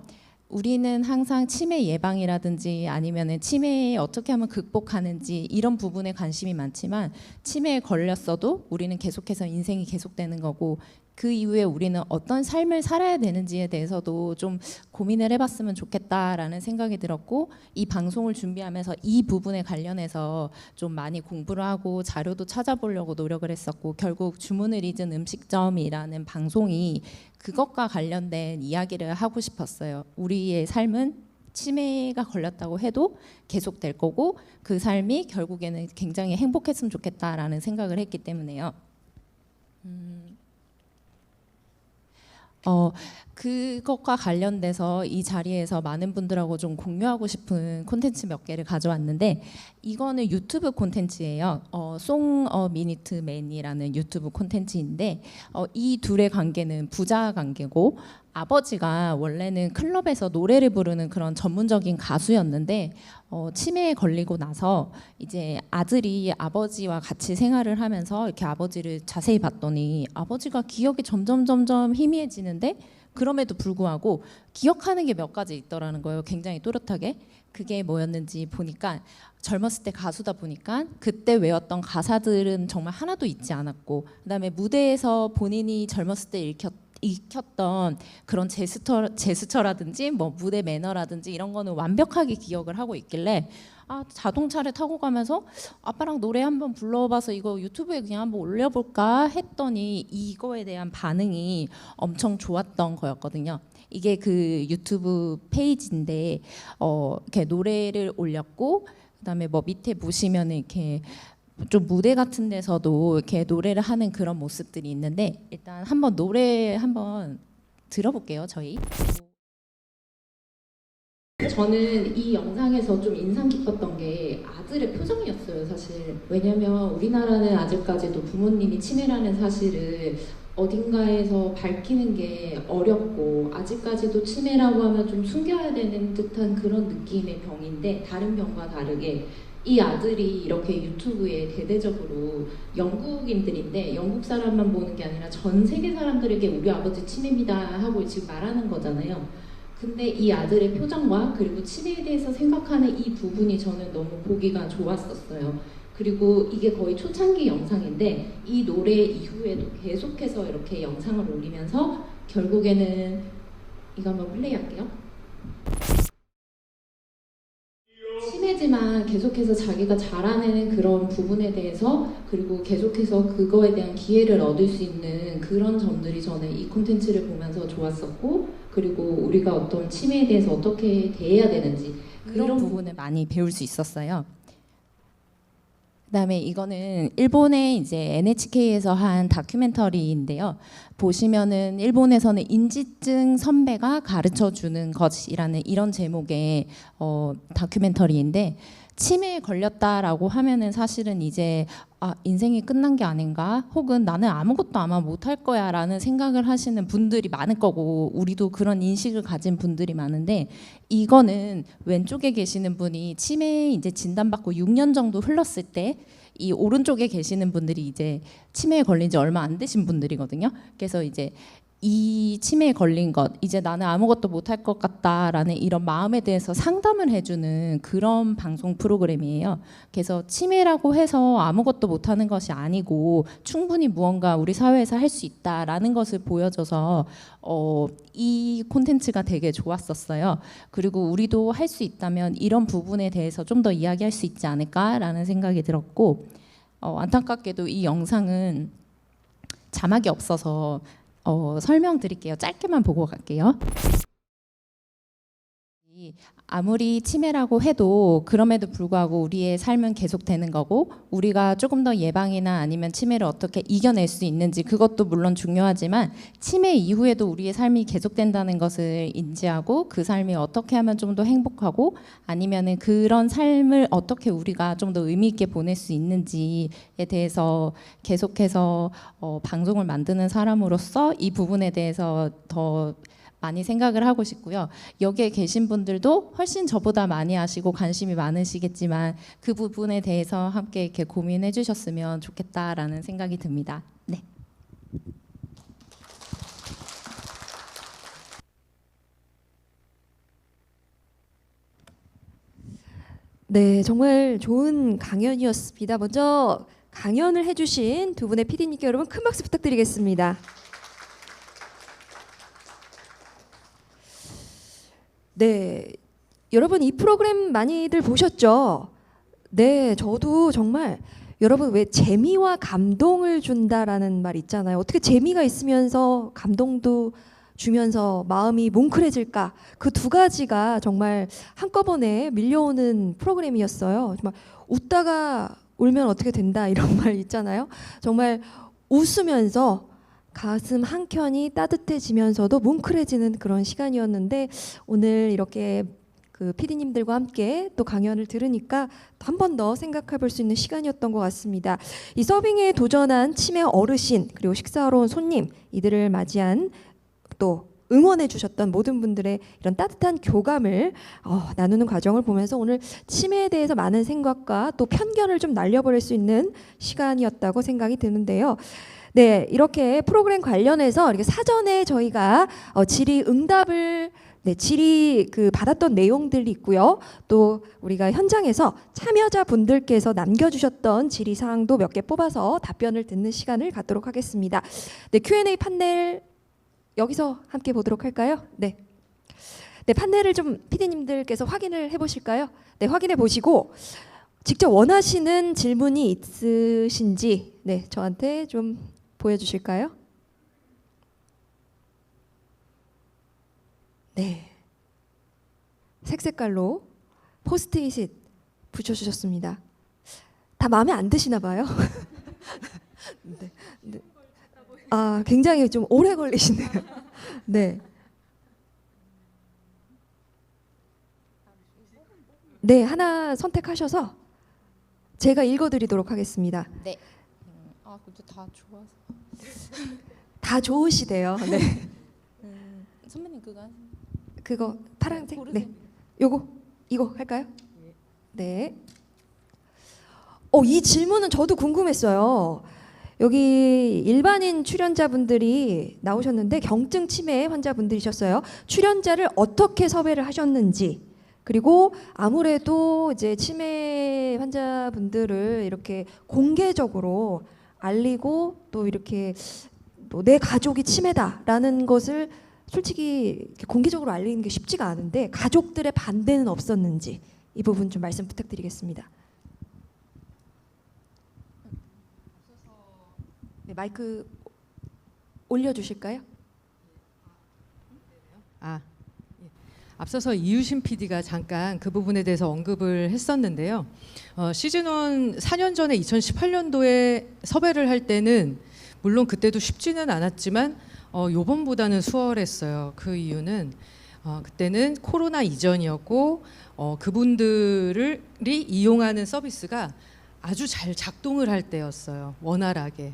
우리는 항상 치매 예방이라든지 아니면은 치매에 어떻게 하면 극복하는지 이런 부분에 관심이 많지만, 치매에 걸렸어도 우리는 계속해서 인생이 계속되는 거고, 그 이후에 우리는 어떤 삶을 살아야 되는지에 대해서도 좀 고민을 해봤으면 좋겠다라는 생각이 들었고, 이 방송을 준비하면서 이 부분에 관련해서 좀 많이 공부를 하고 자료도 찾아보려고 노력을 했었고, 결국 주문을 잊은 음식점이라는 방송이 그것과 관련된 이야기를 하고 싶었어요. 우리의 삶은 치매가 걸렸다고 해도 계속될 거고, 그 삶이 결국에는 굉장히 행복했으면 좋겠다라는 생각을 했기 때문에요. 그것과 관련돼서 이 자리에서 많은 분들하고 좀 공유하고 싶은 콘텐츠 몇 개를 가져왔는데, 이거는 유튜브 콘텐츠예요. 송 어 미니트 맨이라는 유튜브 콘텐츠인데, 이 둘의 관계는 부자 관계고, 아버지가 원래는 클럽에서 노래를 부르는 그런 전문적인 가수였는데 치매에 걸리고 나서 이제 아들이 아버지와 같이 생활을 하면서 이렇게 아버지를 자세히 봤더니 아버지가 기억이 점점 희미해지는데, 그럼에도 불구하고 기억하는 게 몇 가지 있더라는 거예요. 굉장히 또렷하게. 그게 뭐였는지 보니까, 젊었을 때 가수다 보니까 그때 외웠던 가사들은 정말 하나도 잊지 않았고, 그다음에 무대에서 본인이 젊었을 때 익혔던 그런 제스처라든지 뭐 무대 매너라든지 이런 거는 완벽하게 기억을 하고 있길래, 자동차를 타고 가면서 아빠랑 노래 한번 불러봐서 이거 유튜브에 그냥 한번 올려볼까 했더니 이거에 대한 반응이 엄청 좋았던 거였거든요. 이게 그 유튜브 페이지인데 이렇게 노래를 올렸고, 그다음에 뭐 밑에 보시면 이렇게 좀 무대 같은 데서도 이렇게 노래를 하는 그런 모습들이 있는데, 일단 한번 노래 한번 들어볼게요, 저희. 저는 이 영상에서 좀 인상 깊었던 게 아들의 표정이었어요, 사실. 왜냐면 우리나라는 아직까지도 부모님이 치매라는 사실을 어딘가에서 밝히는 게 어렵고, 아직까지도 치매라고 하면 좀 숨겨야 되는 듯한 그런 느낌의 병인데, 다른 병과 다르게 이 아들이 이렇게 유튜브에 대대적으로, 영국인들인데 영국 사람만 보는 게 아니라 전 세계 사람들에게 우리 아버지 치매입니다 하고 지금 말하는 거잖아요. 근데 이 아들의 표정과 그리고 치매에 대해서 생각하는 이 부분이 저는 너무 보기가 좋았었어요. 그리고 이게 거의 초창기 영상인데 이 노래 이후에도 계속해서 이렇게 영상을 올리면서 결국에는 이거 한번 플레이할게요. 치매지만 계속해서 자기가 자라내는 그런 부분에 대해서, 그리고 계속해서 그거에 대한 기회를 얻을 수 있는 그런 점들이 저는 이 콘텐츠를 보면서 좋았었고, 그리고 우리가 어떤 치매에 대해서 어떻게 대해야 되는지 그런 부분을 많이 배울 수 있었어요. 그다음에 이거는 일본의 이제 NHK에서 한 다큐멘터리인데요. 보시면은 일본에서는 인지증 선배가 가르쳐 주는 것이라는 이런 제목의 다큐멘터리인데, 치매에 걸렸다라고 하면은 사실은 이제 인생이 끝난 게 아닌가? 혹은 나는 아무것도 아마 못할 거야 라는 생각을 하시는 분들이 많을 거고, 우리도 그런 인식을 가진 분들이 많은데, 이거는 왼쪽에 계시는 분이 치매 이제 진단받고 6년 정도 흘렀을 때, 이 오른쪽에 계시는 분들이 이제 치매에 걸린 지 얼마 안 되신 분들이거든요. 그래서 이제 이 치매에 걸린 것, 이제 나는 아무것도 못할 것 같다라는 이런 마음에 대해서 상담을 해주는 그런 방송 프로그램이에요. 그래서 치매라고 해서 아무것도 못하는 것이 아니고 충분히 무언가 우리 사회에서 할 수 있다라는 것을 보여줘서 이 콘텐츠가 되게 좋았었어요. 그리고 우리도 할 수 있다면 이런 부분에 대해서 좀 더 이야기할 수 있지 않을까라는 생각이 들었고, 안타깝게도 이 영상은 자막이 없어서 설명드릴게요. 짧게만 보고 갈게요. 아무리 치매라고 해도 그럼에도 불구하고 우리의 삶은 계속되는 거고, 우리가 조금 더 예방이나 아니면 치매를 어떻게 이겨낼 수 있는지 그것도 물론 중요하지만, 치매 이후에도 우리의 삶이 계속된다는 것을 인지하고 그 삶이 어떻게 하면 좀 더 행복하고, 아니면은 그런 삶을 어떻게 우리가 좀 더 의미 있게 보낼 수 있는지에 대해서 계속해서 방송을 만드는 사람으로서 이 부분에 대해서 더 많이 생각을 하고 싶고요. 여기에 계신 분들도 훨씬 저보다 많이 아시고 관심이 많으시겠지만 그 부분에 대해서 함께 이렇게 고민해 주셨으면 좋겠다라는 생각이 듭니다. 네. 네, 정말 좋은 강연이었습니다. 먼저 강연을 해주신 두 분의 PD님께 여러분 큰 박수 부탁드리겠습니다. 네, 여러분 이 프로그램 많이들 보셨죠? 네, 저도 정말 여러분 왜 재미와 감동을 준다라는 말 있잖아요. 어떻게 재미가 있으면서 감동도 주면서 마음이 뭉클해질까? 그 두 가지가 정말 한꺼번에 밀려오는 프로그램이었어요. 정말 웃다가 울면 어떻게 된다 이런 말 있잖아요. 정말 웃으면서 가슴 한켠이 따뜻해지면서도 뭉클해지는 그런 시간이었는데, 오늘 이렇게 그 PD님들과 함께 또 강연을 들으니까 한 번 더 생각해 볼 수 있는 시간이었던 것 같습니다. 이 서빙에 도전한 치매 어르신, 그리고 식사하러 온 손님, 이들을 맞이한 또 응원해 주셨던 모든 분들의 이런 따뜻한 교감을 나누는 과정을 보면서 오늘 치매에 대해서 많은 생각과 또 편견을 좀 날려버릴 수 있는 시간이었다고 생각이 드는데요. 네, 이렇게 프로그램 관련해서 이렇게 사전에 저희가 질의 응답을 질의 받았던 내용들이 있고요. 또 우리가 현장에서 참여자 분들께서 남겨주셨던 질의 사항도 몇 개 뽑아서 답변을 듣는 시간을 갖도록 하겠습니다. 네, Q&A 판넬 여기서 함께 보도록 할까요? 네. 네, 판넬을 좀 PD님들께서 확인을 해보실까요? 네, 확인해 보시고 직접 원하시는 질문이 있으신지 네, 저한테 좀 보여주실까요? 네, 색깔로 포스트잇 붙여주셨습니다. 다 마음에 안 드시나 봐요. 네, 네. 아, 굉장히 좀 오래 걸리시네요. 네. 네, 하나 선택하셔서 제가 읽어드리도록 하겠습니다. 네. 근데 다 좋아서. 다 좋으시대요. 네. 선배님 그거 파란색. 네. 이거 할까요? 네. 이 질문은 저도 궁금했어요. 여기 일반인 출연자분들이 나오셨는데 경증 치매 환자분들이셨어요. 출연자를 어떻게 섭외를 하셨는지, 그리고 아무래도 이제 치매 환자분들을 이렇게 공개적으로 알리고 또 이렇게 또 내 가족이 치매다라는 것을 솔직히 이렇게 공개적으로 알리는 게 쉽지가 않은데 가족들의 반대는 없었는지 이 부분 좀 말씀 부탁드리겠습니다. 네, 마이크 올려주실까요? 앞서서 이유신 PD가 잠깐 그 부분에 대해서 언급을 했었는데요. 시즌1 4년 전에 2018년도에 섭외를 할 때는 물론 그때도 쉽지는 않았지만 요번보다는 수월했어요. 그 이유는 그때는 코로나 이전이었고 그분들이 이용하는 서비스가 아주 잘 작동을 할 때였어요. 원활하게.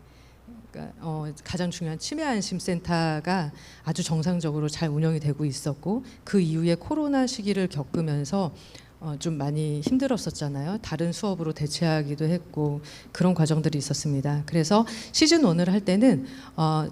그러니까 가장 중요한 치매 안심센터가 아주 정상적으로 잘 운영이 되고 있었고, 그 이후에 코로나 시기를 겪으면서 좀 많이 힘들었었잖아요. 다른 수업으로 대체하기도 했고 그런 과정들이 있었습니다. 그래서 시즌 1을 할 때는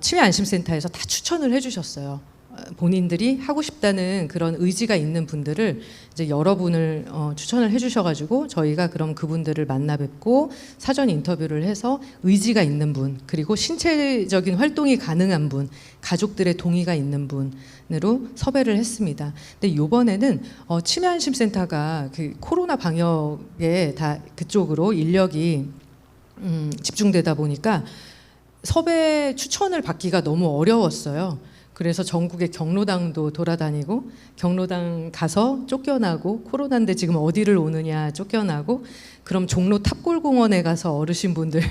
치매 안심센터에서 다 추천을 해주셨어요. 본인들이 하고 싶다는 그런 의지가 있는 분들을 이제 여러분을 추천을 해주셔가지고 저희가 그럼 그분들을 만나 뵙고 사전 인터뷰를 해서 의지가 있는 분, 그리고 신체적인 활동이 가능한 분, 가족들의 동의가 있는 분으로 섭외를 했습니다. 근데 이번에는 치매 안심센터가 그 코로나 방역에 다 그쪽으로 인력이 집중되다 보니까 섭외 추천을 받기가 너무 어려웠어요. 그래서 전국의 경로당도 돌아다니고, 경로당 가서 쫓겨나고, 코로나인데 지금 어디를 오느냐 쫓겨나고, 그럼 종로 탑골공원에 가서 어르신분들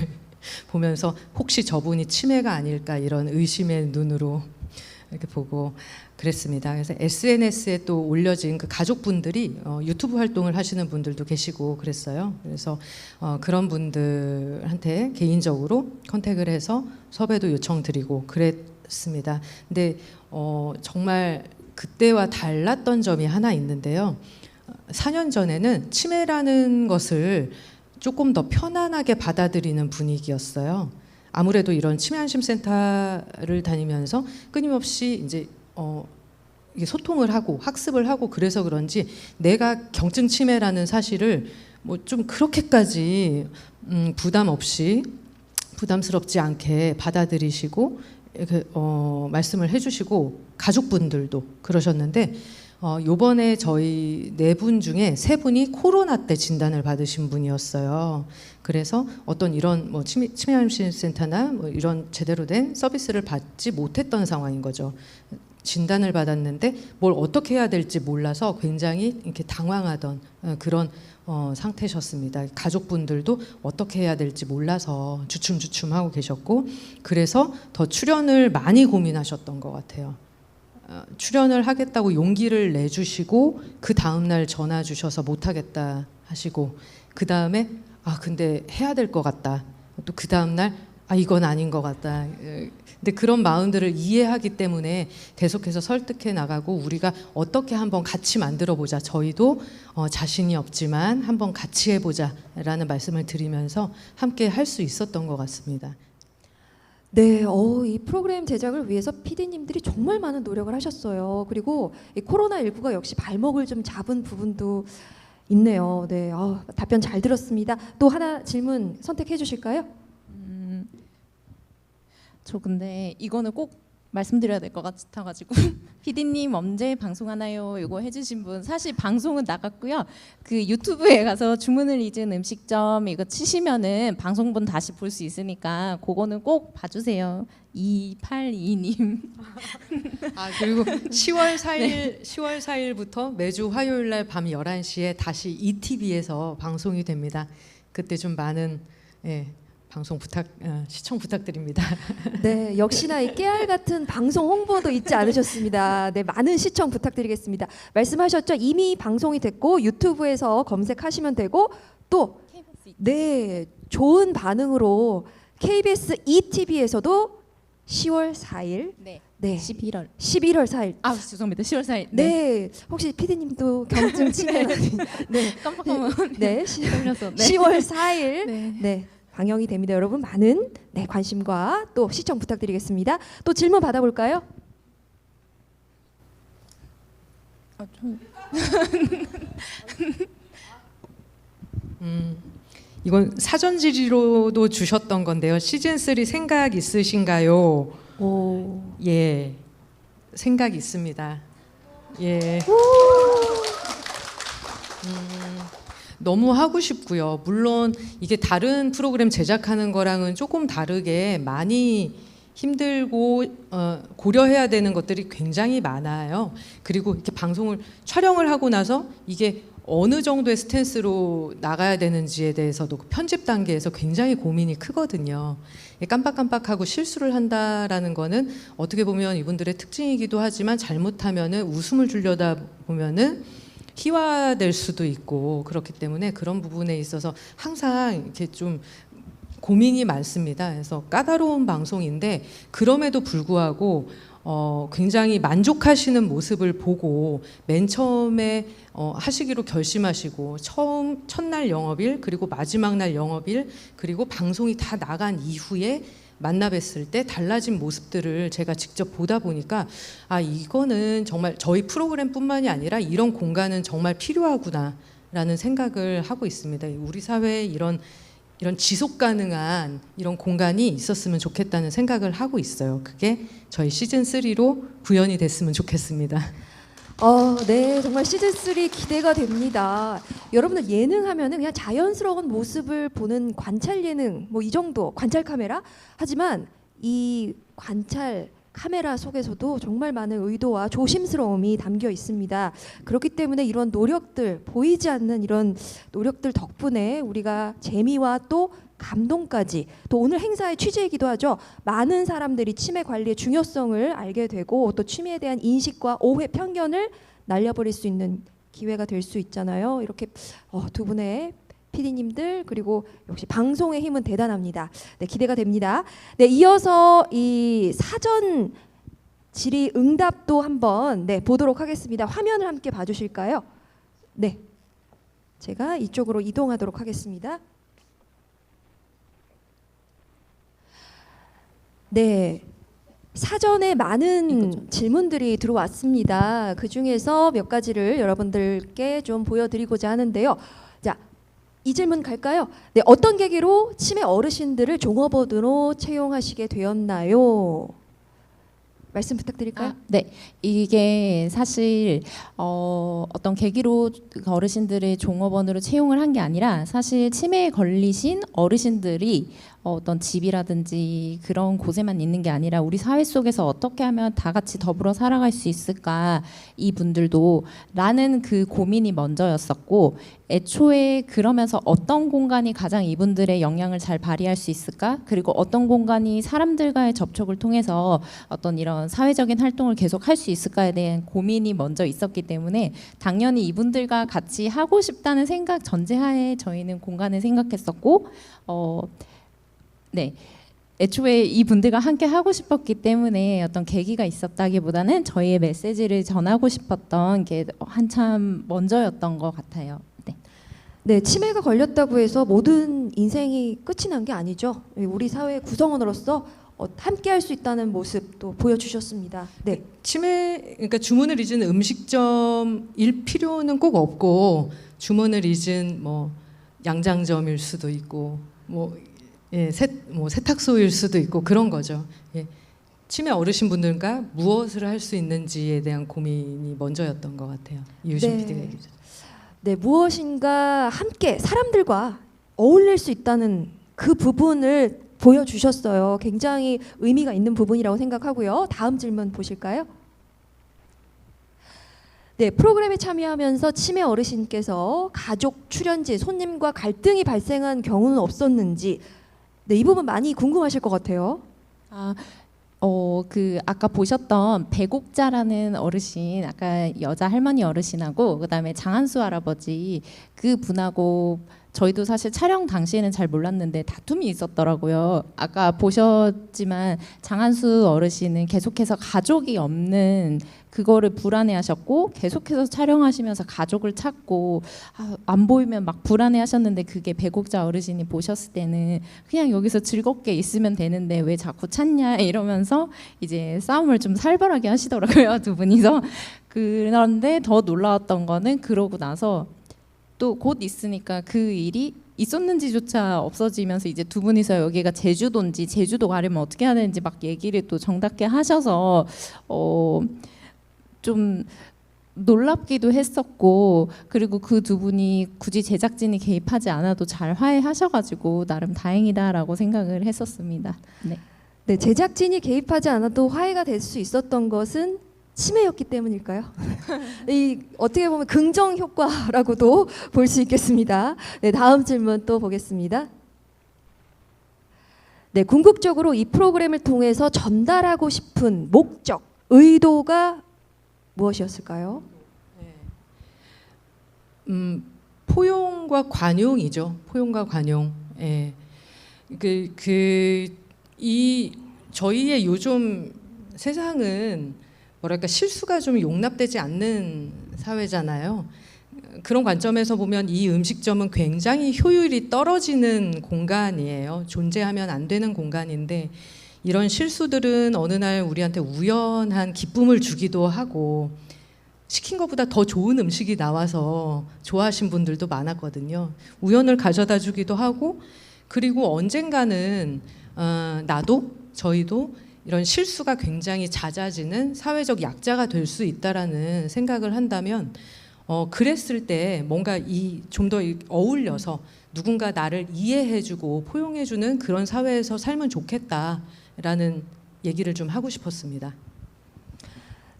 보면서 혹시 저분이 치매가 아닐까 이런 의심의 눈으로 이렇게 보고 그랬습니다. 그래서 SNS에 또 올려진 그 가족분들이 유튜브 활동을 하시는 분들도 계시고 그랬어요. 그래서 그런 분들한테 개인적으로 컨택을 해서 섭외도 요청드리고 그랬습니다. 근데 정말 그때와 달랐던 점이 하나 있는데요. 4년 전에는 치매라는 것을 조금 더 편안하게 받아들이는 분위기였어요. 아무래도 이런 치매 안심센터를 다니면서 끊임없이 이제 이게 소통을 하고 학습을 하고 그래서 그런지 내가 경증 치매라는 사실을 뭐 좀 그렇게까지 부담 없이 부담스럽지 않게 받아들이시고 이렇게 말씀을 해주시고 가족분들도 그러셨는데 요번에 저희 4분 중에 3분이 코로나 때 진단을 받으신 분이었어요. 그래서 어떤 이런 뭐 치매 안심센터나 뭐 이런 제대로 된 서비스를 받지 못했던 상황인 거죠. 진단을 받았는데 뭘 어떻게 해야 될지 몰라서 굉장히 이렇게 당황하던 그런 상태셨습니다. 가족분들도 어떻게 해야 될지 몰라서 주춤주춤하고 계셨고, 그래서 더 출연을 많이 고민하셨던 것 같아요. 출연을 하겠다고 용기를 내주시고 그 다음날 전화 주셔서 못하겠다 하시고, 그 다음에 근데 해야 될 것 같다, 또 그 다음날 이건 아닌 것 같다. 근데 그런 마음들을 이해하기 때문에 계속해서 설득해 나가고 우리가 어떻게 한번 같이 만들어 보자, 저희도 자신이 없지만 한번 같이 해보자 라는 말씀을 드리면서 함께 할 수 있었던 것 같습니다. 네, 이 프로그램 제작을 위해서 PD님들이 정말 많은 노력을 하셨어요. 그리고 이 코로나19가 역시 발목을 좀 잡은 부분도 있네요. 네, 답변 잘 들었습니다. 또 하나 질문 선택해 주실까요? 저 근데 이거는 꼭 말씀드려야 될 것 같아가지고 PD님 언제 방송하나요? 이거 해주신 분 사실 방송은 나갔고요. 그 유튜브에 가서 주문을 잊은 음식점 이거 치시면은 방송분 다시 볼 수 있으니까 그거는 꼭 봐주세요. 282님. 그리고 10월 4일 10월 4일부터 매주 화요일 날 밤 11시에 다시 ETV에서 방송이 됩니다. 그때 좀 많은 방송 시청 부탁드립니다. 네, 역시나 이 깨알 같은 방송 홍보도 잊지 않으셨습니다. 네, 많은 시청 부탁드리겠습니다. 말씀하셨죠? 이미 방송이 됐고 유튜브에서 검색하시면 되고, 또 네, 좋은 반응으로 KBS ETV에서도 10월 4일, 네, 11월 4일. 죄송합니다. 10월 4일. 네, 혹시 PD님도 경증 치매 네, 깜빡하면 네, 10월 4일 네. 방영이 됩니다. 여러분 많은 관심과 또 시청 부탁드리겠습니다. 또 질문 받아볼까요? 이건 사전 질의로도 주셨던 건데요. 시즌 3 생각 있으신가요? 예, 생각 있습니다. 예. 너무 하고 싶고요. 물론 이게 다른 프로그램 제작하는 거랑은 조금 다르게 많이 힘들고 고려해야 되는 것들이 굉장히 많아요. 그리고 이렇게 방송을 촬영을 하고 나서 이게 어느 정도의 스탠스로 나가야 되는지에 대해서도 편집 단계에서 굉장히 고민이 크거든요. 깜빡깜빡하고 실수를 한다라는 거는 어떻게 보면 이분들의 특징이기도 하지만 잘못하면은 웃음을 주려다 보면은 희화될 수도 있고 그렇기 때문에 그런 부분에 있어서 항상 이렇게 좀 고민이 많습니다. 그래서 까다로운 방송인데 그럼에도 불구하고 굉장히 만족하시는 모습을 보고 맨 처음에 하시기로 결심하시고 첫날 영업일 그리고 마지막 날 영업일 그리고 방송이 다 나간 이후에 만나 뵀을 때 달라진 모습들을 제가 직접 보다 보니까 아 이거는 정말 저희 프로그램뿐만이 아니라 이런 공간은 정말 필요하구나라는 생각을 하고 있습니다. 우리 사회에 이런 지속 가능한 이런 공간이 있었으면 좋겠다는 생각을 하고 있어요. 그게 저희 시즌 3로 구현이 됐으면 좋겠습니다. 네, 정말 시즌 3 기대가 됩니다. 여러분들 예능 하면은 그냥 자연스러운 모습을 보는 관찰 예능 뭐 이 정도 관찰 카메라 하지만 이 관찰 카메라 속에서도 정말 많은 의도와 조심스러움이 담겨 있습니다. 그렇기 때문에 이런 노력들, 보이지 않는 이런 노력들 덕분에 우리가 재미와 또 감동까지 또 오늘 행사의 취지이기도 하죠. 많은 사람들이 치매 관리의 중요성을 알게 되고 또 치매에 대한 인식과 오해, 편견을 날려버릴 수 있는 기회가 될 수 있잖아요. 이렇게 두 분의 PD님들 그리고 역시 방송의 힘은 대단합니다. 네, 기대가 됩니다. 네, 이어서 이 사전 질의응답도 한번 보도록 하겠습니다. 화면을 함께 봐주실까요? 네, 제가 이쪽으로 이동하도록 하겠습니다. 네, 사전에 많은 질문들이 들어왔습니다. 그 중에서 몇 가지를 여러분들께 좀 보여드리고자 하는데요. 자, 이 질문 갈까요? 네, 어떤 계기로 치매 어르신들을 종업원으로 채용하시게 되었나요? 말씀 부탁드릴까요? 네, 이게 사실 어떤 계기로 어르신들을 종업원으로 채용을 한 게 아니라 사실 치매에 걸리신 어르신들이 어떤 집이라든지 그런 곳에만 있는 게 아니라 우리 사회 속에서 어떻게 하면 다 같이 더불어 살아갈 수 있을까 이분들도 라는 그 고민이 먼저였었고 애초에 그러면서 어떤 공간이 가장 이분들의 역량을 잘 발휘할 수 있을까 그리고 어떤 공간이 사람들과의 접촉을 통해서 어떤 이런 사회적인 활동을 계속 할 수 있을까에 대한 고민이 먼저 있었기 때문에 당연히 이분들과 같이 하고 싶다는 생각 전제하에 저희는 공간을 생각했었고 네, 애초에 이분들과 함께 하고 싶었기 때문에 어떤 계기가 있었다기보다는 저희의 메시지를 전하고 싶었던 게 한참 먼저였던 것 같아요. 네. 네, 치매가 걸렸다고 해서 모든 인생이 끝이 난 게 아니죠. 우리 사회 구성원으로서 함께 할 수 있다는 모습도 보여주셨습니다. 네. 그러니까 주문을 잊은 음식점일 필요는 꼭 없고 주문을 잊은 뭐 양장점일 수도 있고 세탁소일 수도 있고 그런 거죠. 예. 치매 어르신분들과 무엇을 할 수 있는지에 대한 고민이 먼저였던 것 같아요. 이유신 PD가 얘기해 주셨죠. 네, 무엇인가 함께 사람들과 어울릴 수 있다는 그 부분을 보여주셨어요. 굉장히 의미가 있는 부분이라고 생각하고요. 다음 질문 보실까요? 네, 프로그램에 참여하면서 치매 어르신께서 가족, 출연진, 손님과 갈등이 발생한 경우는 없었는지 네, 이 부분 많이 궁금하실 것 같아요. 아까 보셨던 배곡자라는 어르신, 아까 여자 할머니 어르신하고 그다음에 장한수 할아버지 그 분하고 저희도 사실 촬영 당시에는 잘 몰랐는데 다툼이 있었더라고요. 아까 보셨지만 장한수 어르신은 계속해서 가족이 없는 그거를 불안해하셨고 계속해서 촬영하시면서 가족을 찾고 안 보이면 막 불안해하셨는데 그게 배곡자 어르신이 보셨을 때는 그냥 여기서 즐겁게 있으면 되는데 왜 자꾸 찾냐 이러면서 이제 싸움을 좀 살벌하게 하시더라고요, 두 분이서. 그런데 더 놀라웠던 거는 그러고 나서 또 곧 있으니까 그 일이 있었는지조차 없어지면서 이제 두 분이서 여기가 제주도인지 제주도 가려면 어떻게 해야 되는지 막 얘기를 또 정답게 하셔서 좀 놀랍기도 했었고 그리고 그 두 분이 굳이 제작진이 개입하지 않아도 잘 화해하셔가지고 나름 다행이다라고 생각을 했었습니다. 네. 네, 제작진이 개입하지 않아도 화해가 될 수 있었던 것은 치매였기 때문일까요? 이 어떻게 보면 긍정 효과라고도 볼 수 있겠습니다. 네, 다음 질문 또 보겠습니다. 네, 궁극적으로 이 프로그램을 통해서 전달하고 싶은 목적, 의도가 무엇이었을까요? 포용과 관용이죠. 포용과 관용. 예. 이 저희의 요즘 세상은 뭐랄까 실수가 좀 용납되지 않는 사회잖아요. 그런 관점에서 보면 이 음식점은 굉장히 효율이 떨어지는 공간이에요. 존재하면 안 되는 공간인데 이런 실수들은 어느 날 우리한테 우연한 기쁨을 주기도 하고 시킨 것보다 더 좋은 음식이 나와서 좋아하신 분들도 많았거든요. 우연을 가져다 주기도 하고 그리고 언젠가는 나도 저희도 이런 실수가 굉장히 잦아지는 사회적 약자가 될 수 있다라는 생각을 한다면 그랬을 때 뭔가 좀 더 어울려서 누군가 나를 이해해주고 포용해주는 그런 사회에서 살면 좋겠다라는 얘기를 좀 하고 싶었습니다.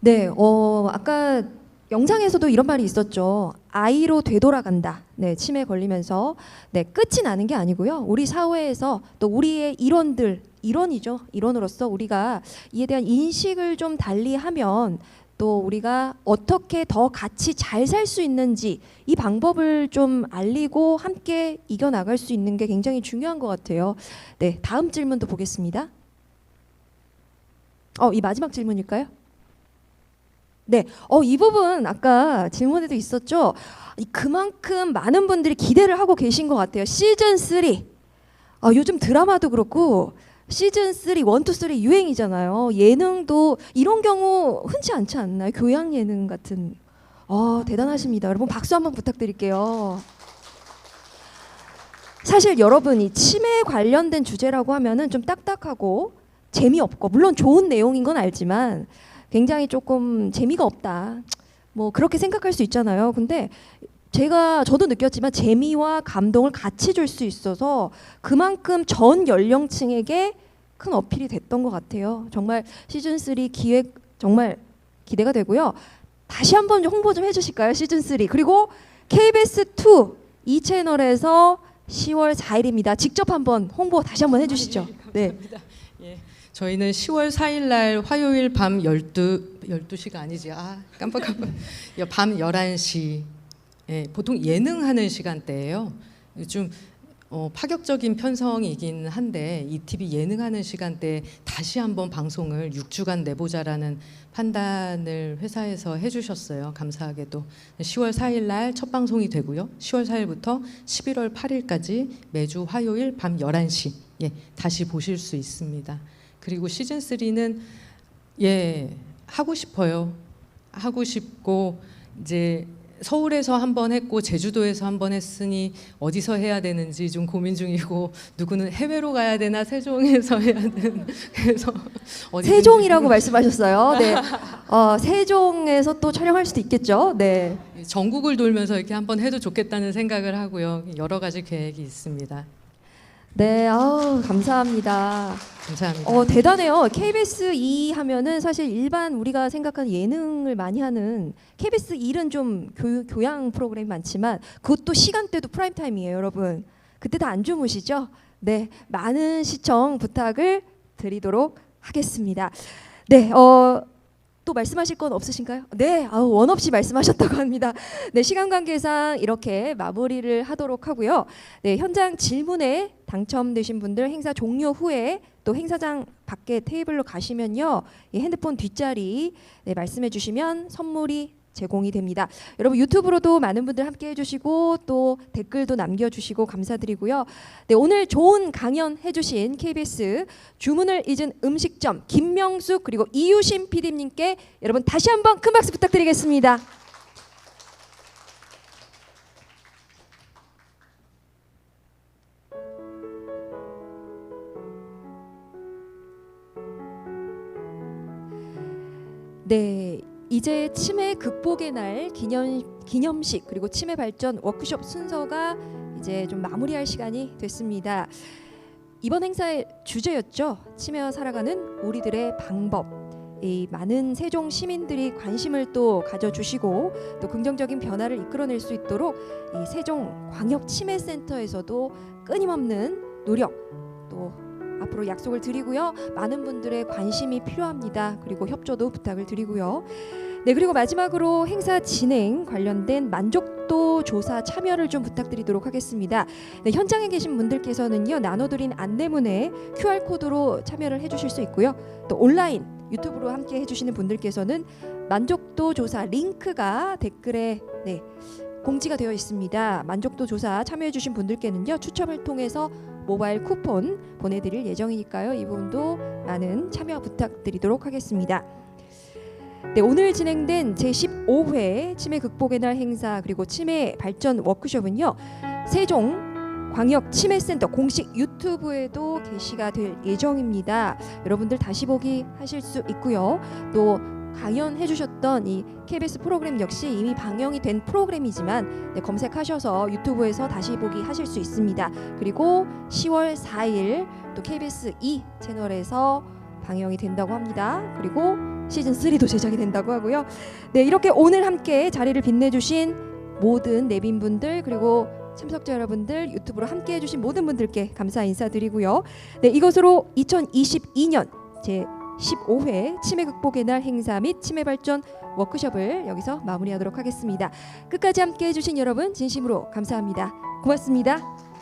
네, 아까 영상에서도 이런 말이 있었죠. 아이로 되돌아간다. 네, 치매 걸리면서 네, 끝이 나는 게 아니고요. 우리 사회에서 또 우리의 일원으로서 우리가 이에 대한 인식을 좀 달리하면 또 우리가 어떻게 더 같이 잘 살 수 있는지 이 방법을 좀 알리고 함께 이겨나갈 수 있는 게 굉장히 중요한 것 같아요. 네, 다음 질문도 보겠습니다. 이 마지막 질문일까요? 네, 이 부분 아까 질문에도 있었죠. 그만큼 많은 분들이 기대를 하고 계신 것 같아요. 시즌 3. 요즘 드라마도 그렇고 시즌 3, 1, 2, 3 유행이잖아요. 예능도 이런 경우 흔치 않지 않나요? 교양 예능 같은. 대단하십니다. 여러분 박수 한번 부탁드릴게요. 사실 여러분 이 치매 관련된 주제라고 하면은 좀 딱딱하고 재미없고 물론 좋은 내용인 건 알지만 굉장히 조금 재미가 없다. 뭐 그렇게 생각할 수 있잖아요. 근데 저도 느꼈지만 재미와 감동을 같이 줄 수 있어서 그만큼 전 연령층에게 큰 어필이 됐던 것 같아요. 정말 시즌 3 기획 정말 기대가 되고요. 다시 한번 홍보 좀 해주실까요? 시즌 3 그리고 KBS 2 이 채널에서 10월 4일입니다. 직접 한번 홍보 다시 한번 해주시죠. 네. 예. 저희는 10월 4일 날 화요일 밤 12시가 아니지. 깜빡깜빡. 밤 11시. 예, 보통 예능하는 시간대예요. 좀 파격적인 편성이긴 한데 ETV 예능하는 시간대에 다시 한번 방송을 6주간 내보자라는 판단을 회사에서 해주셨어요. 감사하게도 10월 4일 날 첫 방송이 되고요. 10월 4일부터 11월 8일까지 매주 화요일 밤 11시 다시 보실 수 있습니다. 그리고 시즌 3는 하고 싶어요. 하고 싶고 이제 서울에서 한 번 했고 제주도에서 한 번 했으니 어디서 해야 되는지 좀 고민 중이고 누구는 해외로 가야 되나 세종에서 해야 되나 그래서 세종이라고 말씀하셨어요. 네, 세종에서 또 촬영할 수도 있겠죠. 네, 전국을 돌면서 이렇게 한번 해도 좋겠다는 생각을 하고요. 여러 가지 계획이 있습니다. 네, 감사합니다. 감사합니다. 대단해요. KBS 2 하면은 사실 일반 우리가 생각하는 예능을 많이 하는 KBS 1은 좀 교양 프로그램이 많지만 그것도 시간대도 프라임 타임이에요, 여러분. 그때 다 안 주무시죠? 네, 많은 시청 부탁을 드리도록 하겠습니다. 네, 또 말씀하실 건 없으신가요? 네, 원 없이 말씀하셨다고 합니다. 네, 시간 관계상 이렇게 마무리를 하도록 하고요. 네, 현장 질문에 당첨되신 분들 행사 종료 후에 또 행사장 밖에 테이블로 가시면요, 이 핸드폰 뒷자리 말씀해 주시면 선물이 제공이 됩니다. 여러분 유튜브로도 많은 분들 함께 해주시고 또 댓글도 남겨주시고 감사드리고요. 네, 오늘 좋은 강연 해주신 KBS 주문을 잊은 음식점 김명숙 그리고 이유신 PD님께 여러분 다시 한번 큰 박수 부탁드리겠습니다. 네. 이제 치매 극복의 날 기념식 그리고 치매 발전 워크숍 순서가 이제 좀 마무리할 시간이 됐습니다. 이번 행사의 주제였죠. 치매와 살아가는 우리들의 방법. 이 많은 세종 시민들이 관심을 또 가져주시고 또 긍정적인 변화를 이끌어낼 수 있도록 이 세종 광역 치매센터에서도 끊임없는 노력 또 앞으로 약속을 드리고요. 많은 분들의 관심이 필요합니다. 그리고 협조도 부탁을 드리고요. 네, 그리고 마지막으로 행사 진행 관련된 만족 만족도 조사 참여를 좀 부탁드리도록 하겠습니다. 네, 현장에 계신 분들께서는요, 나눠드린 안내문에 QR코드로 참여를 해주실 수 있고요. 또 온라인 유튜브로 함께 해주시는 분들께서는 만족도 조사 링크가 댓글에 공지가 되어 있습니다. 만족도 조사 참여해주신 분들께는요, 추첨을 통해서 모바일 쿠폰 보내드릴 예정이니까요. 이 부분도 많은 참여 부탁드리도록 하겠습니다. 네, 오늘 진행된 제15회 치매 극복의 날 행사 그리고 치매 발전 워크숍은요, 세종광역치매센터 공식 유튜브에도 게시가 될 예정입니다. 여러분들 다시 보기 하실 수 있고요. 또 강연해 주셨던 이 KBS 프로그램 역시 이미 방영이 된 프로그램이지만 검색하셔서 유튜브에서 다시 보기 하실 수 있습니다. 그리고 10월 4일 또 KBS 2 채널에서 방영이 된다고 합니다. 그리고 시즌 3도 제작이 된다고 하고요. 네, 이렇게 오늘 함께 자리를 빛내주신 모든 내빈분들 그리고 참석자 여러분들, 유튜브로 함께 해주신 모든 분들께 감사 인사드리고요. 네, 이것으로 2022년 제15회 치매 극복의 날 행사 및 치매 발전 워크숍을 여기서 마무리하도록 하겠습니다. 끝까지 함께 해주신 여러분 진심으로 감사합니다. 고맙습니다.